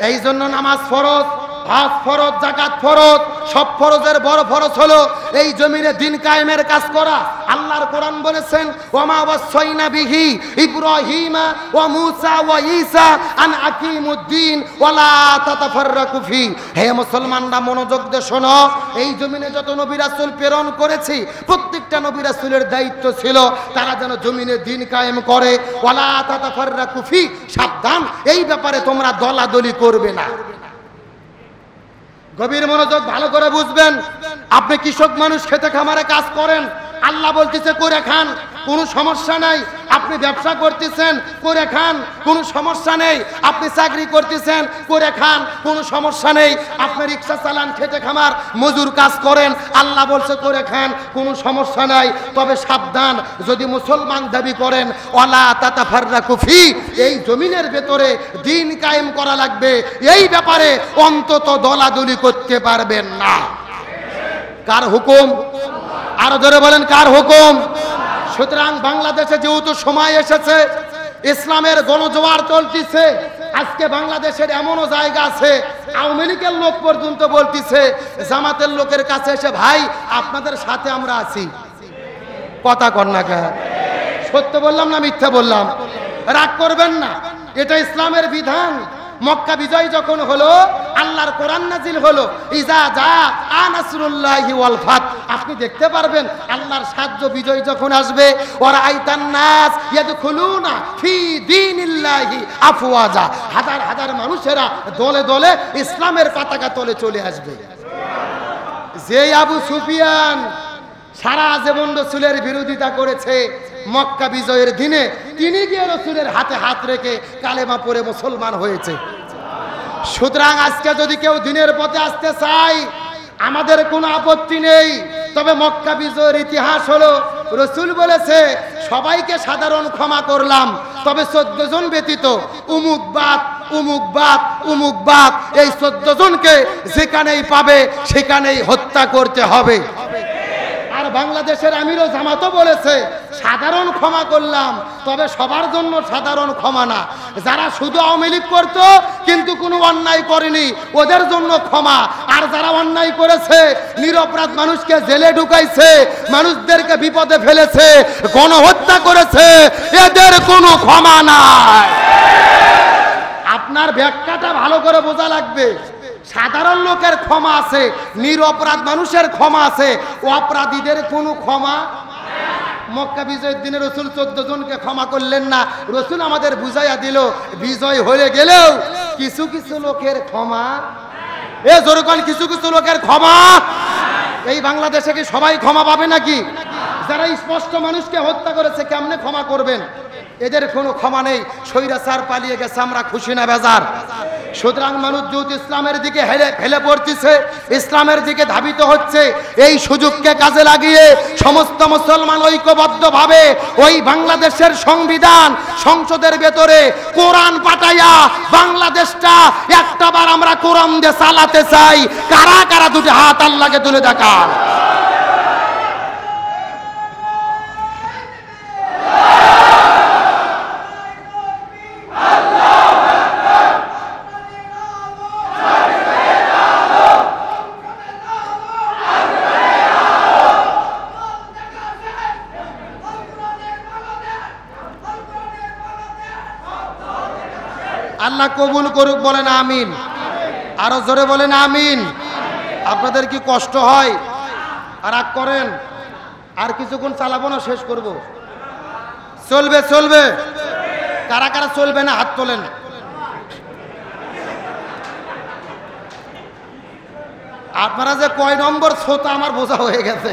এই জন্য নামাজ ফরজ, হজ ফরজ, যাকাত ফরজ, সব ফরজের বড় ফরজ হলো এই জমিনে দিন কায়েমের কাজ করা। আল্লাহর কোরআন বলেছেন, ওমা ওয়াসাইনা বিহি ইব্রাহিমা ওয়া মূসা ওয়া ঈসা আন আকিমুদ্দিন ওয়া লা তাতাফাররাকু ফি। হে মুসলমানরা মনোযোগ দিয়ে শোনো, এই জমিনে যত নবী রাসূল প্রেরণ করেছি প্রত্যেকটা নবী রাসূলের দায়িত্ব ছিল তারা যেন জমিনে দিন কায়েম করে। ওয়া লা তাতাফাররাকু ফি, সাবধান, এই ব্যাপারে তোমরা দলাদলি করবে না। গভীর মনোযোগ, ভালো করে বুঝবেন। আপনি কৃষক মানুষ, খেতে খামারে কাজ করেন, আল্লাহ বলতেছে করে খান, কোনো সমস্যা নাই। আপনি ব্যবসা করতেছেন, করে খান, কোনো সমস্যা নেই। আপনি চাকরি করতেছেন, করে খান, কোনো সমস্যা নেই। আপনি রিক্সা চালান, খেতে খামার মজুর কাজ করেন, আল্লাহ বলছে করে খান, কোনো সমস্যা নাই। তবে সাবধান, যদি মুসলমান দাবি করেন ওয়ালা তাতাফাররাকু ফি, এই জমিনের ভেতরে দিন কায়েম করা লাগবে, এই ব্যাপারে অন্তত দলাদলি করতে পারবেন না। কার হুকুম? আরো ধরে বলেন, কার হুকুম? সুতরাং বাংলাদেশে যেহেতু সময় এসেছে, ইসলামের গণজোয়ার চলতেছে, আজকে বাংলাদেশের এমনও জায়গা আছে আওয়ামী লীগের লোক পর্যন্ত বলতেছে জামাতের লোকের কাছে এসে, ভাই আপনাদের সাথে আমরা আছি। কথা কর না কে? সত্য বললাম না মিথ্যা বললাম? রাগ করবেন না, এটা ইসলামের বিধান। মক্কা বিজয় যখন হলো, আল্লাহর কোরআন নাজিল হলো, ইজা জা আনাসরুল্লাহি ওয়াল ফাত। আপনি দেখতে পারবেন আল্লাহর সাহায্য বিজয় যখন আসবে, ওরা আইতান নাস ইয়াদখুলুনা ফি দীনিল্লাহি আফওয়াজা, হাজার হাজার মানুষেরা দলে দলে ইসলামের পতাকা তলে চলে আসবে। যে আবু সুফিয়ান সারা জীবন রাসূলের বিরোধিতা করেছে, মক্কা বিজয়ের দিনে তিনি গিয়ে রাসূলের হাতে হাত রেখে কালেমা পড়ে মুসলমান হয়েছে। সুতরাং আজকে যদি কেউ দিনের পথে আসতে চায়, আমাদের কোনো আপত্তি নেই। তবে মক্কা বিজয়ের ইতিহাস হলো, রাসূল বলেছে সবাইকে সাধারণ ক্ষমা করলাম, তবে 14 জন ব্যতীত উমুক বাত উমুক বাত উমুক বাত, এই 14 জনকে যেখানেই পাবে সেখানেই হত্যা করতে হবে। আর বাংলাদেশের আমিরও জামাতও বলেছে সাধারণ ক্ষমা করলাম, তবে সবার জন্য সাধারণ ক্ষমা না। যারা শুধু আওয়ামী লীগ করতো কিন্তু কোনো অন্যায় করেনি, ওদের জন্য ক্ষমা। আর যারা অন্যায় করেছে, নিরপরাধ মানুষকে জেলে ঢুকাইছে, মানুষদেরকে বিপদে ফেলেছে, গণহত্যা করেছে, এদের কোনো ক্ষমা নাই। আপনার ব্যাখ্যাটা ভালো করে বোঝা লাগবে। সাধারণ লোকের ক্ষমা আছে, নিরপরাধ মানুষের ক্ষমা আছে, অপরাধীদের কোনো ক্ষমা। মক্কা বিজয়ের দিনে রাসূল 14 জনকে ক্ষমা করলেন না। রাসূল আমাদের বুঝাইয়া দিল, বিজয় হয়ে গেলেও কিছু কিছু লোকের ক্ষমা। জোরকান কিছু কিছু লোকের ক্ষমা। এই বাংলাদেশে কি সবাই ক্ষমা পাবে নাকি? যারা স্পষ্ট মানুষকে হত্যা করেছে কেমনে ক্ষমা করবেন? এদের কোনো ক্ষমা নেই। স্বৈরাচার পালিয়ে গেছে, আমরা খুশি না বেজার? সুতরাং মানুষ যেহেতু ইসলামের দিকে হেলে পড়তেছে, ইসলামের দিকে ধাবিত হচ্ছে, এই সুযোগকে কাজে লাগিয়ে সমস্ত মুসলমান ঐক্যবদ্ধভাবে ওই বাংলাদেশের সংবিধান সংসদের ভেতরে কোরআন পাঠাইয়া বাংলাদেশটা একটাবার আমরা কোরআন দিয়ে চালাতে চাই। কারা কারা দুটি হাত আল্লাহকে তুলে দেখান। আল্লাহ কবুল করুক, বলেন আমিন। আরো জোরে বলেন আমিন। আপনাদের কি কষ্ট হয়? আর রাগ করেন? আর কিছুক্ষণ চালাবো না, শেষ করব? চলবে চলবে। কারা কারা চলবে না হাত তোলেন। আপনারা যে কয় নম্বর শ্রোতা আমার বোঝা হয়ে গেছে।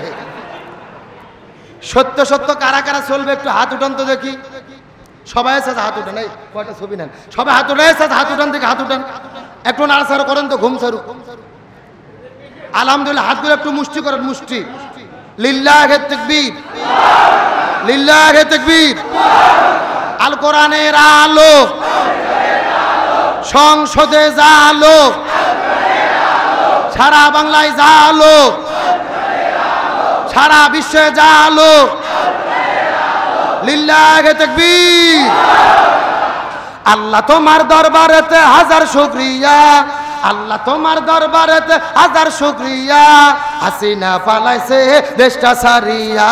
সত্য সত্য কারা কারা চলবে একটু হাত উঠান তো দেখি। সবাই সাথে হাত উঠান, এই কয়টা ছবি নেন, সবাই হাত উঠান, সাথে হাত উঠান দেখি, হাত উঠান একটু, নাড়াচাড়া করেন তো, ঘুম সারু। আলহামদুলিল্লাহ, হাতগুলো একটু মুষ্টি করেন, মুষ্টি। লিল্লাহে তাকবীর, লিল্লাহে তাকবীর। আল কোরআনের আলো, সংসদে জালো, সারা বাংলায় জালো, সারা বিশ্বে জালো। লিল্লাহে তাকবীর। আল্লাহ তোমার দরবারেতে হাজার শুকরিয়া, আল্লাহ তোমার দরবারেতে হাজার শুকরিয়া। হাসিনা পালাইছে দেশটা সারিয়া,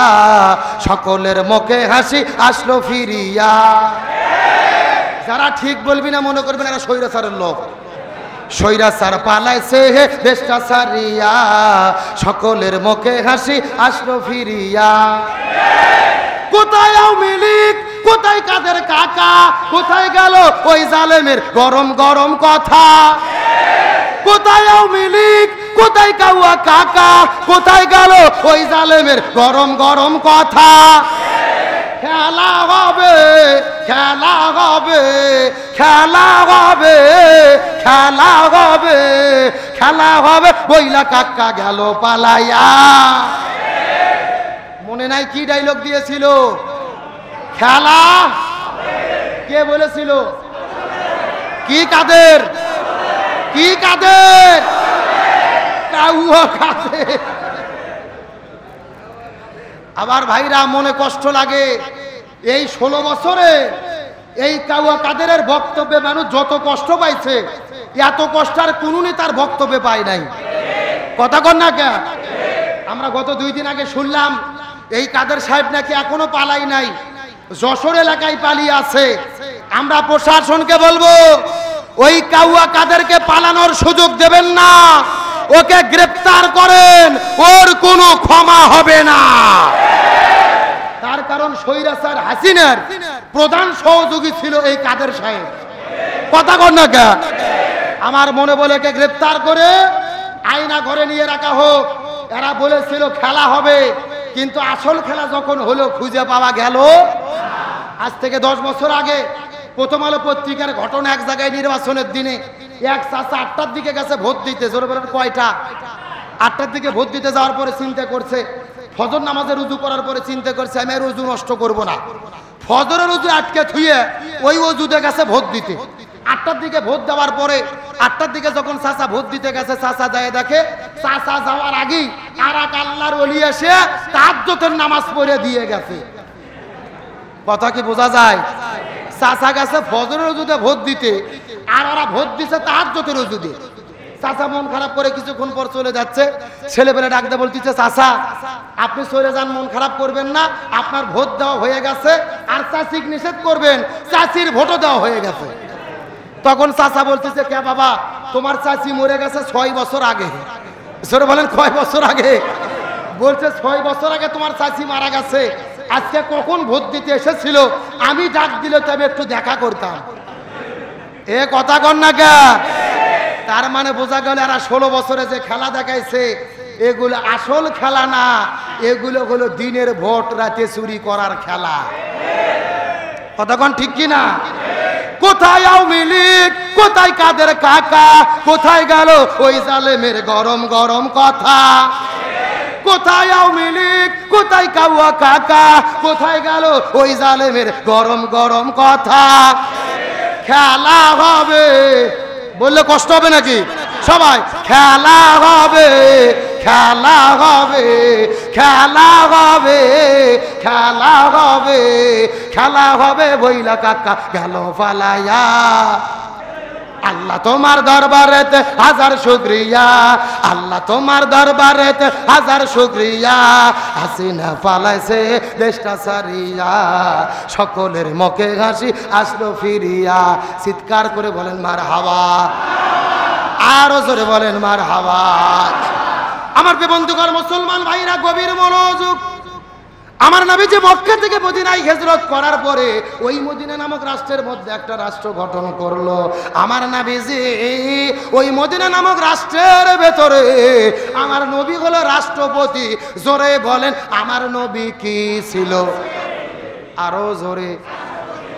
সকলের মুখে হাসি আসলো ফিরিয়া। যারা ঠিক বলবি না মনে করবেন এরা স্বৈরাচারের লোক। স্বৈরাচার পালাইছে দেশটা সারিয়া, সকলের মুখে হাসি আসলো ফিরিয়া। কোথায় আওয়ামী লীগ, কোথায় কাদের কাকা, কোথায় গেল ওই জালেমের গরম গরম কথা? কোথায় আওয়ামী লীগ, কোথায় কাউয়া কাকা, কোথায় গেল ওই জালেমের গরম গরম কথা? খেলা হবে, খেলা হবে, খেলা হবে, খেলা হবে, খেলা হবে, বইলা কাকা গেল পালাইয়া। মনে নাই কি ডায়লগ দিয়েছিল? খেলা কে বলেছিল? কি কাদের? কি কাদের? কাউয়া কাদের। আবার ভাইরা মনে কষ্ট লাগে, এই 16 বছরে এই কাউয়া কাদেরের বক্তব্যে মানুষ যত কষ্ট পাইছে, এত কষ্ট আর কোন নেতার বক্তব্যে পায় নাই। কথা কন না কে? আমরা গত 2 দিন আগে শুনলাম এই কাদের সাহেব নাকি এখনো পালাই নাই। যশোর এলাকায় পালিয়ে আছে। আমরা প্রশাসনকে বলবো ওই কাউয়া কাদেরকে পালানোর সুযোগ দেবেন না, ওকে গ্রেফতার করেন, ওর কোনো ক্ষমা হবে না। তার কারণ স্বৈরাচার হাসিনার প্রধান সহযোগী ছিল এই কাদের সাহেব। কথা কর না কে? আমার মনে বলে কে গ্রেফতার করে আয়না ঘরে নিয়ে রাখা হোক। এরা বলেছিল খেলা হবে, কিন্তু আসল খেলা যখন হলো খুঁজে পাওয়া গেল। আজ থেকে 10 বছর আগে প্রথম আলো পত্রিকার ঘটনা, এক জায়গায় নির্বাচনের দিনে এক চাচা 8টার দিকে গেছে ভোট দিতে। জোরে বলেন কয়টা? 8টার দিকে ভোট দিতে যাওয়ার পরে চিন্তা করছে, ফজর নামাজে রুজু করার পরে চিন্তা করছে আমি আর রুজু নষ্ট করব না। ফজরের রুজু আটকে থুয়ে ওই ওজুতে গেছে ভোট দিতে। 8টার দিকে ভোট দেওয়ার পরে 8টার দিকে যখন চাচা ভোট দিতে গেছে, চাচা যায় দেখে চাচা যাওয়ার আগেই আর এক আল্লাহর ওলি এসে তাহাজ্জুদের নামাজ পড়ে দিয়ে গেছে। কথা কি বোঝা যায়? চাচা গেছে ফজরের রুজুতে ভোট দিতে, আর ওরা ভোট দিছে তাহাজ্জুদের রুজুতে। চাচা মন খারাপ করে কিছুক্ষণ পর চলে যাচ্ছে। ছেলেবেলা ডাকতে বলতেছে, চাচা আপনি চলে যান, মন খারাপ করবেন না, আপনার ভোট দেওয়া হয়ে গেছে, আর চাচিকে নিষেধ করবেন, চাচির ভোটও দেওয়া হয়ে গেছে। তখন চাচা বলতেছে, কে বাবা, তোমার চাচি মরে গেছে 6 বছর আগে। সরে বলেন কয় বছর আগে? বলছে 6 বছর আগে তোমার চাচি মারা গেছে। আজকে কখন ভোট দিতে এসেছিল, আমি ডাক দিলে তবে একটু দেখা করতাম। এ কথা কর না কে? তার মানে বোঝা গেল এরা 16 বছরে যে খেলা দেখাইছে এগুলো আসল খেলা না, এগুলো হলো দিনের ভোট রাতে চুরি করার খেলা। কতক্ষণ ঠিক কিনা? কোথায় আওয়ামী লীগ, কোথায় কাদের কাকা, কোথায় গেল ওই জালেমের গরম গরম কথা? কোথায় আওয়ামী লীগ, কোথায় কাউয়া কাকা, কোথায় গেল ওই জালেমের গরম গরম কথা? খেলা হবে বললে কষ্ট হবে নাকি? সবাই খেলা হবে, খেলা হবে, খেলা হবে, খেলা হবে, খেলা হবে বইলা কাকা গেল পালাইয়া। আল্লাহ তোমার দরবারেতে হাজার শুকরিয়া, আল্লাহ তোমার দরবারেতে হাজার শুকরিয়া। হাসিনা পালাইছে দেশটা সারিয়া, সকলের মুখে হাসি আসলো ফিরিয়া। চিৎকার করে বলেন মারহাবা, আরো জোরে বলেন মারহাবা। আমার বন্ধুগণ মুসলমান ভাইরা গভীর মনোযোগ। আমার নবী যে মক্কা থেকে মদিনায় হিজরত করার পরে ওই মদিনা নামক রাষ্ট্রের মধ্যে একটা রাষ্ট্র গঠন করলো। আমার নবীজি ওই মদিনা নামক রাষ্ট্রের ভেতরে আমার নবী হলো রাষ্ট্রপতি। জোরে বলেন আমার নবী কি ছিল? আরো জোরে।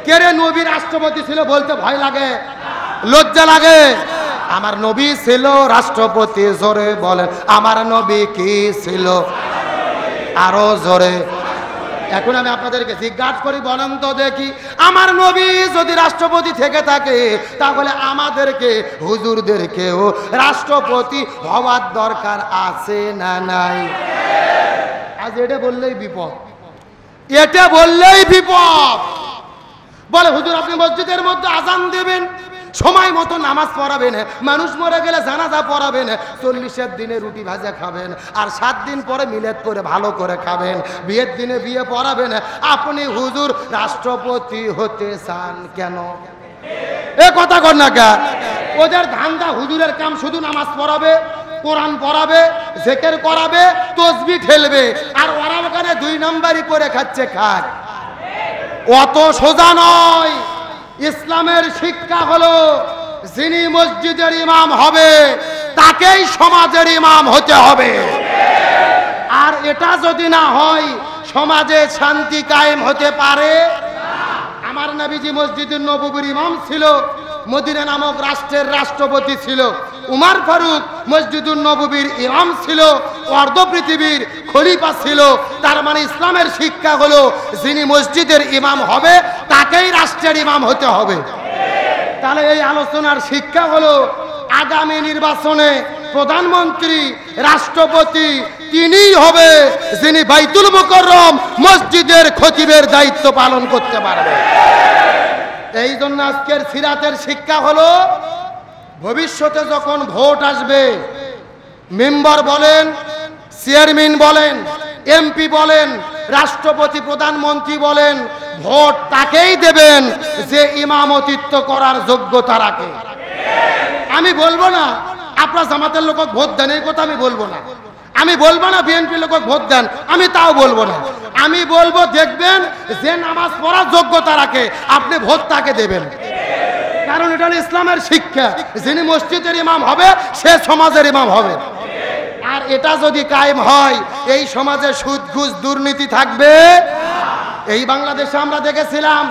কে রে নবী রাষ্ট্রপতি ছিল বলতে ভয় লাগে, লজ্জা লাগে? আমার নবী ছিল রাষ্ট্রপতি। জোরে বলেন আমার নবী কি ছিল? আরো জোরে। এখন আমি আপনাদেরকে জিজ্ঞাসা করি, বলেন তো দেখি, আমার নবী যদি রাষ্ট্রপতি থেকে থাকে তাহলে আমাদেরকে হুজুরদেরকেও রাষ্ট্রপতি হওয়ার দরকার আছে না নাই? আজ এটা বললেই বিপদ, এটা বললেই বিপদ। বলে হুজুর আপনি মসজিদের মধ্যে আজান দেবেন, সময় মতো নামাজ পড়াবেন, মানুষ মরে গেলে জানাজা পড়াবেন, 40-এর দিনে রুটি ভাজা খাবেন, আর 7 দিন পরে মিলাদ করে ভালো করে খাবেন, বিয়ের দিনে বিয়ে পড়াবেন। আপনি হুজুর রাষ্ট্রপতি হতে চান কেন? এ কথা কর না কে? ওদের ধান্দা হুজুরের কাম শুধু নামাজ পড়াবে, কোরআন পড়াবে, জিকির করাবে, তাসবিহ ঠেলবে, আর ওরা ওখানে 2 নম্বরই করে খাচ্ছে খাক। অত সোজা নয়। ইসলামের শিক্ষা হলো যিনি মসজিদের ইমাম হবে তাকেই সমাজের ইমাম হতে হবে। আর এটা যদি না হয় সমাজে শান্তি কায়েম হতে পারে। আমার নবীজি মসজিদুন নববীর ইমাম ছিল, মদিনা নামক রাষ্ট্রের রাষ্ট্রপতি ছিল। উমর ফারুক মসজিদুন নববীর ইমাম ছিল, অর্ধ পৃথিবীর খলিফা ছিল। তার মানে ইসলামের শিক্ষা হলো যিনি মসজিদের ইমাম হবে তাকেই রাষ্ট্রের ইমাম হতে হবে। তাহলে এই আলোচনার শিক্ষা হলো আগামী নির্বাচনে প্রধানমন্ত্রী রাষ্ট্রপতি তিনিই হবে যিনি বাইতুল মুকাররম মসজিদের খতিবের দায়িত্ব পালন করতে পারবে। এই জন্য আজকের সিরাতের শিক্ষা হলো ভবিষ্যতে যখন ভোট আসবে, মেম্বার বলেন, চেয়ারম্যান বলেন, এমপি বলেন, রাষ্ট্রপতি প্রধানমন্ত্রী বলেন, ভোট তাকেই দেবেন যে ইমামতিত্ব করার যোগ্যতা রাখে। আমি বলবো না আপনার জামাতের লোক ভোট দেন, এই কথা আমি বলবো না। আমি বলবো না বিএনপি লোক ভোট দেন, আমি তাও বলবো না। আমি বলবো দেখবেন যে নামাজ পড়ার যোগ্যতা রাখে আপনি ভোট তাকে দেবেন, কারণ এটা হলো ইসলামের শিক্ষা। যিনি মসজিদের ইমাম হবে সে সমাজের ইমাম হবে। আর এটা যদি কায়েম হয় এই সমাজে সুদ ঘুষ দুর্নীতি থাকবে। এই বাংলাদেশে আমরা দেখেছিলাম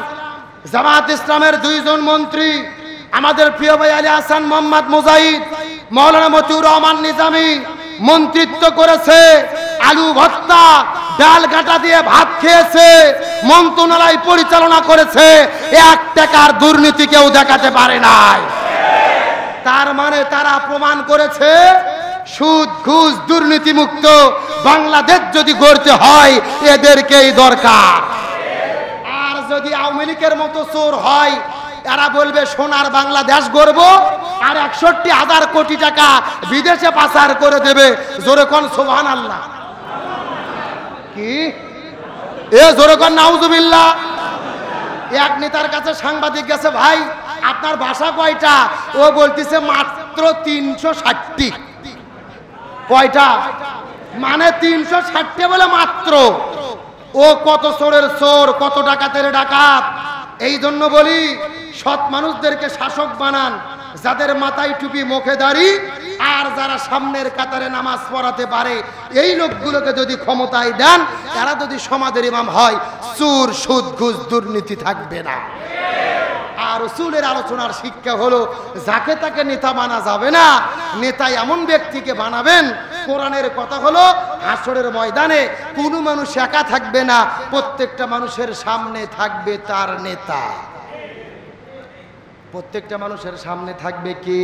জামাত ইসলামের 2 জন মন্ত্রী, আমাদের প্রিয় ভাই আলী হাসান মোহাম্মদ মুজাহিদ, মাওলানা মতিউর রহমান নিজামী মন্ত্রিত্ব করেছে, আলু ভর্তা ডাল কাটা দিয়ে ভাত খেয়েছে, মন্ত্রণালয় পরিচালনা করেছে, 1 টাকার দুর্নীতি কেউ দেখাতে পারে নাই। তার মানে তারা প্রমাণ করেছে সুদ ঘুষ দুর্নীতি মুক্ত বাংলাদেশ যদি গড়তে হয় এদেরকেই দরকার। আর যদি আওয়ামী লীগের মতো চোর হয়, এরা বলবে সোনার বাংলাদেশ গড়ব আর 61,000 কোটি টাকা বিদেশে পাচার করে দেবে। জোরে কোন সুবহানাল্লাহ। কি এ জোরে কোন নাউজুবিল্লাহ। এক নেতার কাছে সাংবাদিক গেছে, ভাই আপনার বাসা কয়টা? ও বলতেছে মাত্র 360টি। কয়টা? মানে 360টা বলে মাত্র। ও কত চোরের চোর, কত ডাকাতের ডাকাত। এই জন্য বলি সৎ মানুষদেরকে শাসক বানান, যাদের মাথায় টুপি মুখে দাড়ি আর যারা সামনের কাতারে নামাজ পড়াতে পারে এই লোকগুলোকে যদি ক্ষমতায় দেন, এরা যদি সমাজের ইমাম হয়, চোর সুদ ঘুষ দুর্নীতি থাকবে না। আর রাসূলের আলোচনার শিক্ষা হলো যাকে তাকে নেতা বানা যাবে না, নেতা এমন ব্যক্তিকে বানাবেন। কোরআনের কথা হলো হাসরের ময়দানে কোনো মানুষ একা থাকবে না, প্রত্যেকটা মানুষের সামনে থাকবে তার নেতা। প্রত্যেকটা মানুষের সামনে থাকবে কি?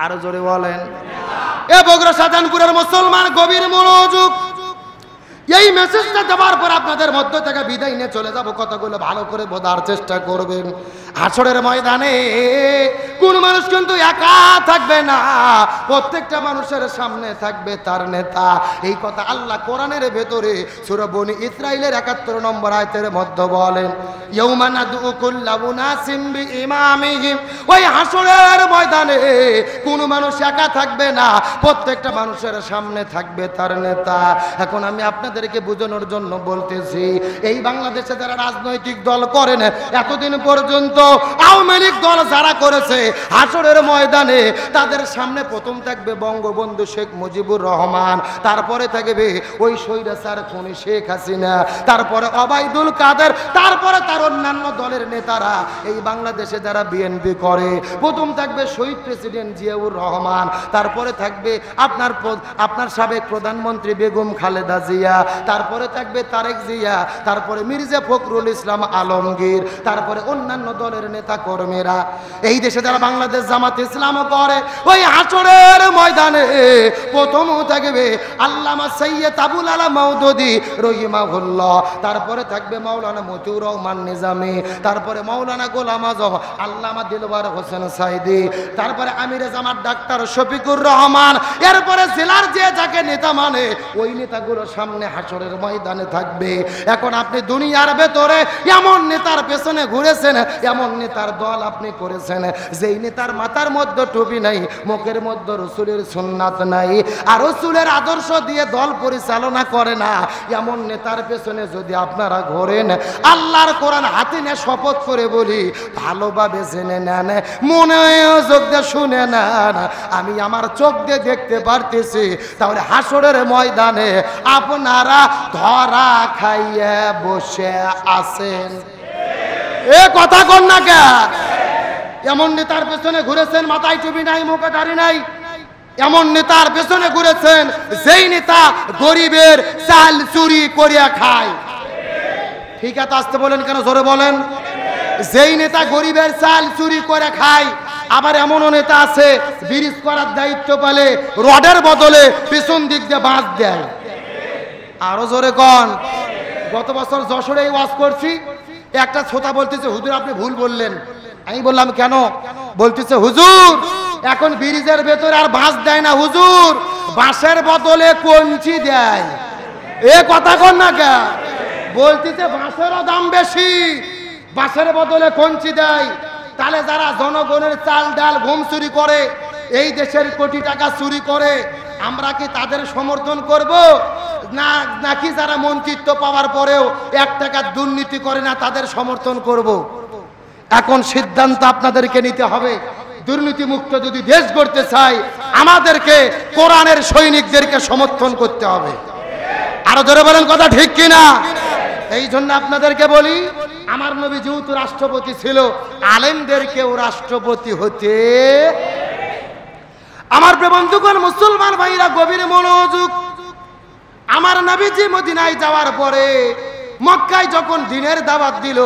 আরো জোরে বলেন। এ বগুড়া শাহজাহানপুরের মুসলমান গভীর মনোযোগ। এই মেসেজটা দেওয়ার পর আপনাদের মধ্য থেকে বিদায় নিয়ে চলে যাব, কথাগুলো ভালো করে বোঝার চেষ্টা করবেন। হাসরের ময়দানে কোন মানুষ কিন্তু একা থাকবে না, প্রত্যেকটা মানুষের সামনে থাকবে তার নেতা। এই কথা আল্লাহ কোরআনের ভেতরে সূরা বনী ইসরাইলের 71 নম্বর আয়াতের মধ্যে বলেন, ইয়াউমা নাদউ কুল্লা উনাসিম বিইমামিহিম। ওই হাসরের ময়দানে কোন মানুষ একা থাকবে না, প্রত্যেকটা মানুষের সামনে থাকবে তার নেতা। এখন আমি আপনাদেরকে বোঝানোর জন্য বলতেছি, এই বাংলাদেশে যারা রাজনৈতিক দল করেন, এতদিন পর্যন্ত আওয়ামী লীগ দল যারা করেছে, হাসরের ময়দানে তাদের সামনে প্রথম থাকবে বঙ্গবন্ধু শেখ মুজিবুর রহমান, তারপরে থাকবে ওই স্বৈরাচার খুনি শেখ হাসিনা, তারপরে ওবায়দুল কাদের, তারপরে তার অন্যান্য দলের নেতারা। এই বাংলাদেশে যারা বিএনপি করে, প্রথম থাকবে শহীদ প্রেসিডেন্ট জিয়াউর রহমান, তারপরে থাকবে আপনার সাবেক প্রধানমন্ত্রী বেগম খালেদা জিয়া, তারপরে থাকবে তারেক জিয়া, তারপরে মির্জা ফখরুল ইসলাম আলমগীর, তারপরে অন্যান্য দলের নেতা কর্মীরা। এই দেশে যারা বাংলাদেশ জামাত ইসলাম করে, ওই হাসরের ময়দানে প্রথম থাকবে আল্লামা সৈয়দ আবুল আলা মওদুদী রহিমাহুল্লাহ, তারপরে থাকবে মাওলানা মতিউর রহমান নিজামী, তারপরে মাওলানা গোলাম আজম, আল্লামা দিলওয়ার হোসেন সাইদি, তারপরে আমিরে জামাত ডাক্তার শফিকুর রহমান। এরপরে জেলার যে যাকে নেতা মানে ওই নেতাগুলো সামনে হাসরের ময়দানে থাকবে। এখন আপনি দুনিয়ার ভেতরে এমন নেতার পেছনে ঘুরেছেন, এমন নেতার দল আপনি করেছেন, যেই নেতার মাথার মধ্যে টুপি নাই, মুখের মধ্যে রাসূলের সুন্নাত নাই, আর রাসূলের আদর্শ দিয়ে দল পরিচালনা করে না, এমন নেতার পেছনে যদি আপনারা ঘোরেন, আল্লাহর কোরআন হাতে নিয়ে শপথ করে বলি, ভালোভাবে জেনে নেন, মনে চোখ দিয়ে শুনে নেন, আমি আমার চোখ দিয়ে দেখতে পারতেছি, তাহলে হাসরের ময়দানে আপনারা ধরা খাইয়ে বসে আছেন। এ কথা কোন না কে? এমন নেতার পেছনে ঘুরেছেন, মাথায় টুপি নাই, মুখে দাড়ি নাই, এমন নেতার পেছনে ঘুরেছেন যেই নেতা গরিবের চাল চুরি করিয়া খায়। ঠিক আছে, আসতে বলেন কেন, জোরে বলেন। যেই নেতা গরিবের চাল চুরি করে খায়, আবার এমনও নেতা আছে ব্রিজ করার দায়িত্ব পেলে রডের বদলে পেছন দিক দিয়ে বাঁশ দেয়। আরো জোরে কন। গত বছর যশোরে ওয়াজ করছি, একটা শ্রোতা বলতেছে, হুজুর আপনি ভুল বললেন। আমি বললাম কেন? বলতেছে, হুজুর এখন ব্রিজের ভেতরে আর বাঁশ দেয় না হুজুর, বাঁশের বদলে কঞ্চি দেয়। এ কথা কর না কে বলতেছে বাঁশেরও দাম বেশি, বাঁশের বদলে কঞ্চি দেয়। তাহলে যারা জনগণের চাল ডাল গম চুরি করে, এই দেশের কোটি টাকা চুরি করে, আমরা কি তাদের সমর্থন করব না, নাকি যারা মন্ত্রিত্ব পাওয়ার পরেও 1 টাকার দুর্নীতি করে না তাদের সমর্থন করব? এখন সিদ্ধান্ত আপনাদেরকে নিতে হবে। দুর্নীতি মুক্ত যদি দেশ গড়তে চাই, আমাদেরকে কোরআনের সৈনিকদেরকে সমর্থন করতে হবে। আরো জোরে বলেন কথা ঠিক কিনা? এই জন্য আপনাদেরকে বলি, আমার নবী যেহেতু রাষ্ট্রপতি ছিল, আলেমদেরকেও রাষ্ট্রপতি হতে। আমার বন্ধুগণ, মুসলমান ভাইরা গভীর মনোযোগ। আমার নবীজি মদিনায় যাওয়ার পরে মক্কায় যখন দিনের দাওয়াত দিল,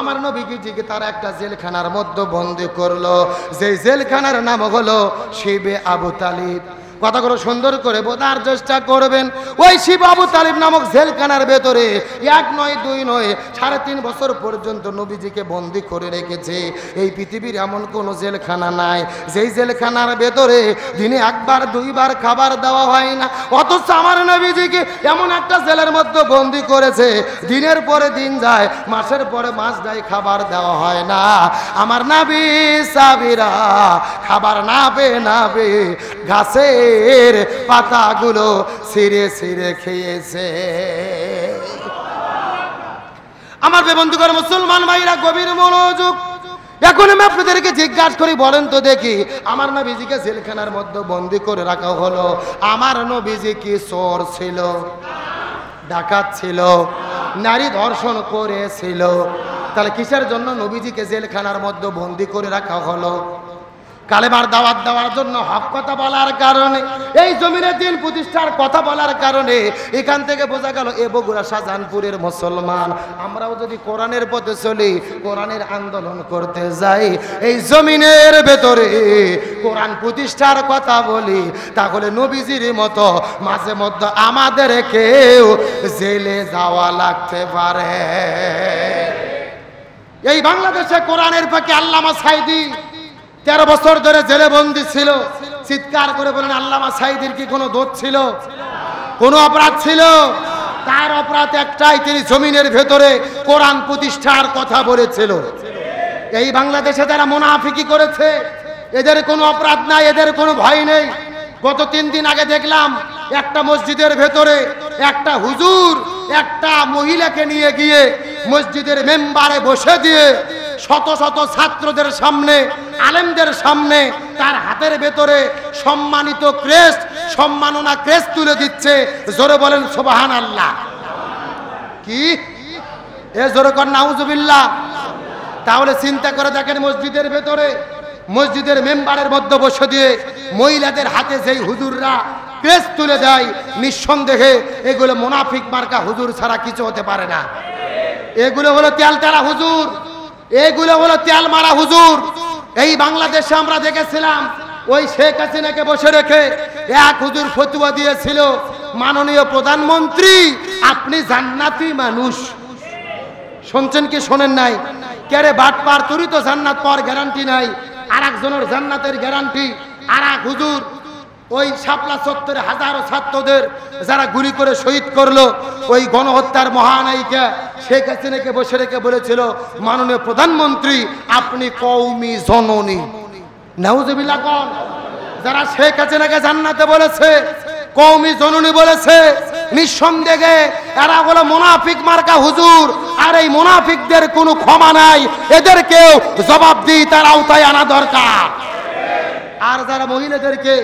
আমার নবীজিকে তারা একটা জেলখানার মধ্যে বন্দী করলো, যে জেলখানার নাম হলো শিবে আবু তালিব। কথাগুলো সুন্দর করে বোঝার চেষ্টা করবেন। ওই শিব আবু তালিব নামক জেলখানার ভেতরে 1 নয় 2 নয় 3.5 বছর পর্যন্ত নবীজিকে বন্দী করে রেখেছে। এই পৃথিবীর এমন কোনো জেলখানা নাই যেই জেলখানার ভেতরে দিনে 1বার 2বার খাবার দেওয়া হয় না। অথচ আমার নবীজিকে এমন একটা জেলের মধ্যে বন্দী করেছে, দিনের পরে দিন যায়, মাসের পরে মাস যায়, খাবার দেওয়া হয় না। আমার নবী সাবিরা খাবার না পেয়ে ঘাসে পাতাগুলো ছিঁড়ে ছিঁড়ে খেয়েছে। আমার বন্ধুগণ, মুসলমান ভাইরা গভীর মনোযোগ। এখন আমি আপনাদেরকে জিজ্ঞাসা করি, বলেন তো দেখি, আমার নবীজিকে জেলখানার মধ্যে বন্দী করে রাখা হলো, আমার নবীজি কি চোর ছিল, ডাকাত ছিল, নারী ধর্ষণ করেছিল? তাহলে কিসের জন্য নবীজিকে জেলখানার মধ্যে বন্দী করে রাখা হলো? কালেমার দাওয়াত দেওয়ার জন্য, হক কথা বলার কারণে, এই জমিনের দিন প্রতিষ্ঠার কথা বলার কারণে। এখান থেকে বোঝা গেল এ বগুড়া শাহজাহানপুরের মুসলমান, আমরাও যদি কোরআনের পথে চলি, কোরআনের আন্দোলন করতে যাই, এই জমিনের ভেতরে কোরআন প্রতিষ্ঠার কথা বলি, তাহলে নবীজির মতো মাঝে মধ্যে আমাদেরকেও জেলে যাওয়া লাগতে পারে। এই বাংলাদেশে কোরআনের পক্ষে আল্লামা সাঈদী 13 বছর ধরে জেলে বন্দী ছিল। চিৎকার করে বলেন, আল্লামা সাঈদীর কি কোনো দোষ ছিল, কোনো অপরাধ ছিল? তার অপরাধ একটাই, তিনি জমিনের ভেতরে কোরআন প্রতিষ্ঠার কথা বলেছিল। এই বাংলাদেশে যারা মুনাফিকি করেছে, এদের কোনো অপরাধ নাই, এদের কোনো ভয় নেই। গত 3 দিন আগে দেখলাম একটা মসজিদের ভেতরে একটা হুজুর একটা মহিলাকে নিয়ে গিয়ে মসজিদের মেম্বারে বসে দিয়ে শত শত ছাত্রদের সামনে, আলেমদের সামনে তার হাতের ভেতরে সম্মানিত ক্রেস্ট, সম্মাননা ক্রেস্ট তুলে দিচ্ছে। জোরে বলেন সুবহানাল্লাহ। কি এ জোরে কর নাউজুবিল্লাহ। তাহলে চিন্তা করে দেখেন, মসজিদের ভেতরে, মসজিদের মেম্বারের মধ্যে বসে দিয়ে মহিলাদের হাতে যেই হুজুররা ক্রেস্ট তুলে দেয়, নিঃসন্দেহে এগুলো মুনাফিক মার্কা হুজুর ছাড়া কিছু হতে পারে না। এগুলো হলো তেলতারা হুজুর, এগুলো হলো তেল মারা হুজুর। এই বাংলাদেশে আমরা দেখেছিলাম, ওই শেখ হাসিনাকে বসে রেখে এক হুজুর ফতোয়া দিয়েছিল, মাননীয় প্রধানমন্ত্রী আপনি জান্নাতি মানুষ। শুনছেন কি শোনেন নাই? কেরে বাটপার, তুই তো জান্নাত পাওয়ার গ্যারান্টি নাই, আর একজনের জান্নাতের গ্যারান্টি। আর এক হুজুর ওই শাপলা চত্বরে হাজারো ছাত্রদের যারা গুলি করে শহীদ করলো, ওই গণহত্যার মহানায়িকা শেখ হাসিনাকে বসে রেখে বলেছিল, মাননীয় প্রধানমন্ত্রী আপনি কওমি জননী। নাউজুবিল্লাহ কোন? যারা শেখ হাসিনাকে জান্নাতে বলেছে, কওমি জননী বলেছে, নিঃসন্দেহে এরা হলো মুনাফিক মার্কা হুজুর। আর এই মুনাফিকদের কোনো ক্ষমা নাই, এদেরকেও জবাবদিহিতার আওতায় আনা দরকার। আর যারা মহিলাদেরকে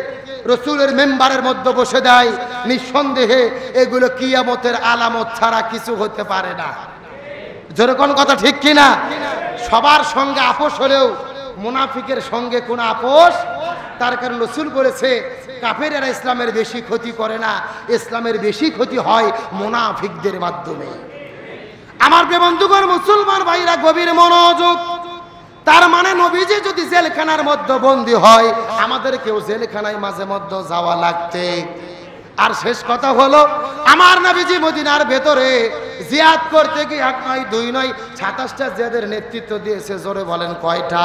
রসুলের মেম্বারের মধ্যে বসে দেয়, নিঃসন্দেহে এগুলো কিয়ামতের আলামত ছাড়া কিছু হতে পারে না। যেরকম কথা ঠিক কিনা? সবার সঙ্গে আপোষ হলেও মুনাফিকের সঙ্গে কোনো আপোষ। তার কারণ রসুল বলেছে, কাফেরেরা ইসলামের বেশি ক্ষতি করে না, ইসলামের বেশি ক্ষতি হয় মুনাফিকদের মাধ্যমে। আমার বন্ধুগণ, মুসলমান ভাইরা গভীর মনোযোগ। তার মানে নবীজি যদি জেলখানার মধ্যে বন্দী হয়, আমাদেরকেও জেলখানায় মাঝে মধ্যে যাওয়া লাগতে। আর শেষ কথা হলো, আমার নবীজি মদিনার ভেতরে জিয়াদ করতে গিয়ে 1 নয় 2 নয় 27টা জিয়াদের নেতৃত্ব দিয়েছে। জোরে বলেন কয়টা?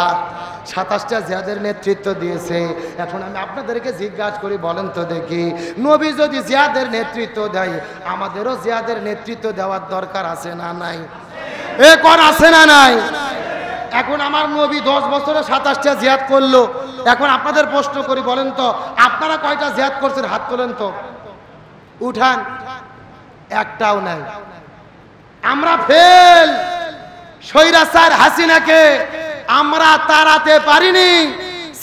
27টা জিয়াদের নেতৃত্ব দিয়েছে। এখন আমি আপনাদেরকে জিজ্ঞাসা করি, বলেন তো দেখি, নবী যদি জিয়াদের নেতৃত্ব দেয়, আমাদেরও জিয়াদের নেতৃত্ব দেওয়ার দরকার আছে না নাই? এ কোন আছে না নাই? এখন আমার নবী 10 বছরে 27টা জিয়াদ করলো। এখন আপনাদের প্রশ্ন করি, বলেন তো আপনারা কয়টা জিয়াদ করছেন? হাত তোলেন তো, উঠান। একটাও নাই। আমরা ফেল। স্বৈরাচার হাসিনাকে আমরা তাড়াতে পারিনি,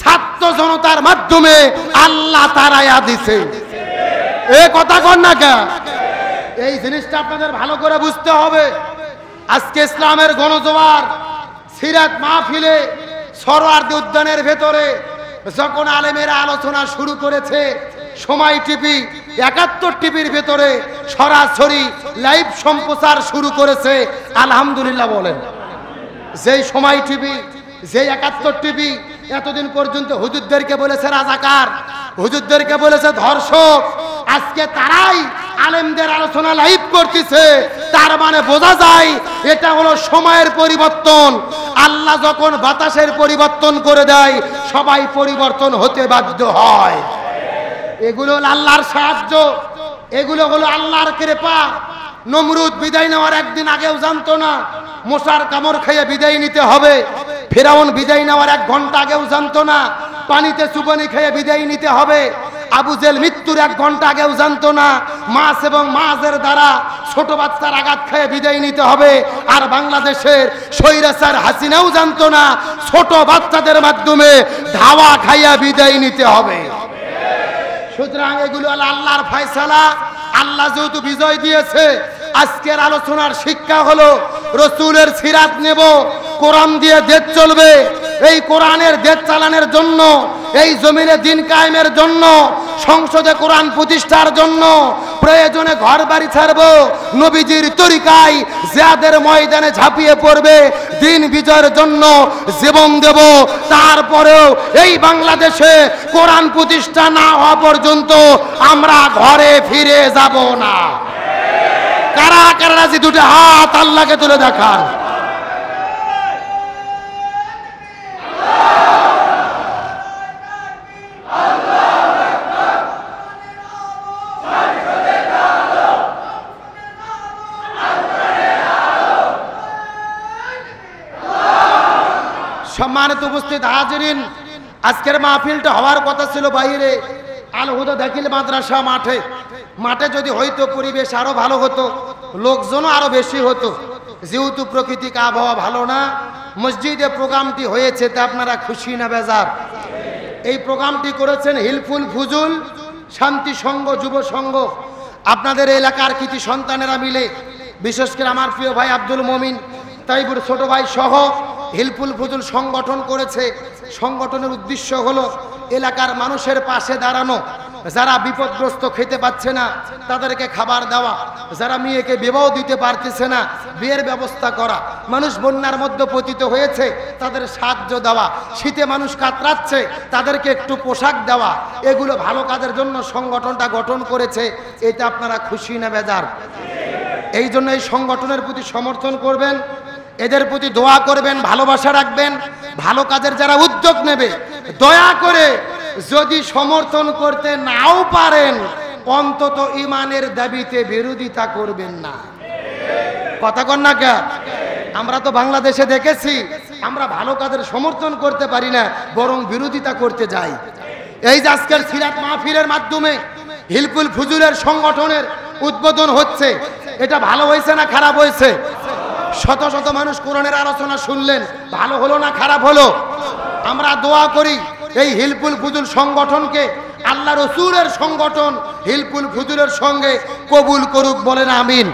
ছাত্র জনতার মাধ্যমে আল্লাহ তাড়াইয়া দিছে। এ কথা কন না কে? এই জিনিসটা আপনাদের ভালো করে বুঝতে হবে। আজকে ইসলামের গণজোয়ার সিরাত মাহফিলে সরোয়ার্দী উদ্যানের ভেতরে যখন আলেমেরা আলোচনা শুরু করেছে, সময় টিভি 71 টিভির ভেতরে সরাসরি লাইভ সম্প্রচার শুরু করেছে। আলহামদুলিল্লাহ বলেন। যেই সময় টিভি, যেই 71 টিভি এতদিন পর্যন্ত হুজুরদেরকে বলেছে রাজাকার, হুজুরদেরকে বলেছে ধর্ষক, আজকে তারাই আলেমদের আলোচনা লাইভ করতেছে। তার মানে বোঝা যায় এটা হলো সময়ের পরিবর্তন। আল্লাহ যখন বাতাসের পরিবর্তন করে দেয়, সবাই পরিবর্তন হতে বাধ্য হয়। এগুলো হলো আল্লাহর সাহায্য, এগুলো হলো আল্লাহর কৃপা। নমরুদ বিদায় নেওয়ার একদিন আগেও জানতো না মশার কামড় খেয়ে বিদায় নিতে হবে। ফিরাউন বিদায় নেওয়ার 1 ঘন্টা আগেও জানতো না পানিতে চুবনি খেয়ে বিদায় নিতে হবে। আবু জেল মৃত্যুর 1 ঘন্টা আগেও জানতো না মাছ এবং মাছের দ্বারা ছোট বাচ্চার আঘাত খেয়ে বিদায় নিতে হবে। আর বাংলাদেশের স্বৈরাচার হাসিনাও জানতো না ছোট বাচ্চাদের মাধ্যমে ধাওয়া খাইয়া বিদায় নিতে হবে। সুতরাং এগুলো আল্লাহর ফয়সালা। আল্লাহ যেহেতু বিজয় দিয়েছে, আজকের আলোচনার শিক্ষা হলো রসুলের সিরাত নেব, কোরআন দিয়ে দেশ চলবে। এই কোরআনের দেশ চালানোর জন্য, এই জমিনে দিন কায়েমের জন্য, সংসদে কোরআন প্রতিষ্ঠার জন্য প্রয়োজনে ঘর বাড়ি ছাড়বো, নবীজির তরিকায় জিহাদের ময়দানে ঝাঁপিয়ে পড়বে, দিন বিজয়ের জন্য জীবন দেব। তারপরেও এই বাংলাদেশে কোরআন প্রতিষ্ঠা না হওয়া পর্যন্ত আমরা ঘরে ফিরে যাব না। কারা কারা রাজি? 2টা হাত আল্লাহকে তুলে দেখান। সম্মানিত উপস্থিত হাজিরিন, আজকের মাহফিলটা হওয়ার কথা ছিল বাইরে আল হুদা দাখিল মাদ্রাসা মাঠে। মাঠে যদি হয়তো পরিবেশ আরো ভালো হতো, লোকজনও আরো বেশি হতো। যেহেতু প্রাকৃতিক আবহাওয়া ভালো না, মসজিদে প্রোগ্রামটি হয়েছে, তা আপনারা খুশি না বেজার? এই প্রোগ্রামটি করেছেন হিলফুল ফুজুল শান্তি সংঘ, যুব সংঘ। আপনাদের এলাকার কৃতি সন্তানেরা মিলে, বিশেষ করে আমার প্রিয় ভাই আব্দুল মমিন, তাইবুর ছোট ভাই সহ হিলফুল ফুজুল সংগঠন করেছে। সংগঠনের উদ্দেশ্য হলো এলাকার মানুষের পাশে দাঁড়ানো, যারা বিপদগ্রস্ত খেতে পাচ্ছে না তাদেরকে খাবার দেওয়া, যারা মেয়েকে বিবাহ দিতে পারতেছে না বিয়ের ব্যবস্থা করা, মানুষ বন্যার মধ্যে পতিত হয়েছে তাদের সাহায্য দেওয়া, শীতে মানুষ কাতরাচ্ছে তাদেরকে একটু পোশাক দেওয়া, এগুলো ভালো কাজের জন্য সংগঠনটা গঠন করেছে। এটা আপনারা খুশি না বেজার? এই জন্য এই সংগঠনের প্রতি সমর্থন করবেন, এদের প্রতি দোয়া করবেন, ভালোবাসা রাখবেন। ভালো কাজের যারা উদ্যোগ নেবে দয়া করে যদি সমর্থন করতে নাও পারেন, অন্তত ইমানের দাবিতে বিরোধিতা করবেন না। কথা কন না কে? আমরা তো বাংলাদেশে দেখেছি, আমরা ভালো কাজের সমর্থন করতে পারি না, বরং বিরোধিতা করতে যাই। এই যে আজকের সিরাত মাহফিলের মাধ্যমে হিলফুল ফুজুলের সংগঠনের উদ্বোধন হচ্ছে, এটা ভালো হয়েছে না খারাপ হয়েছে? শত শত মানুষ কোরআনের আলোচনা শুনলেন, ভালো হলো না খারাপ হলো? আমরা দোয়া করি এই হিলফুল ফুজুল সংগঠনকে আল্লাহ রসুলের সংগঠন হিলফুল ফুজুলের সঙ্গে কবুল করুক, বলেন আমিন।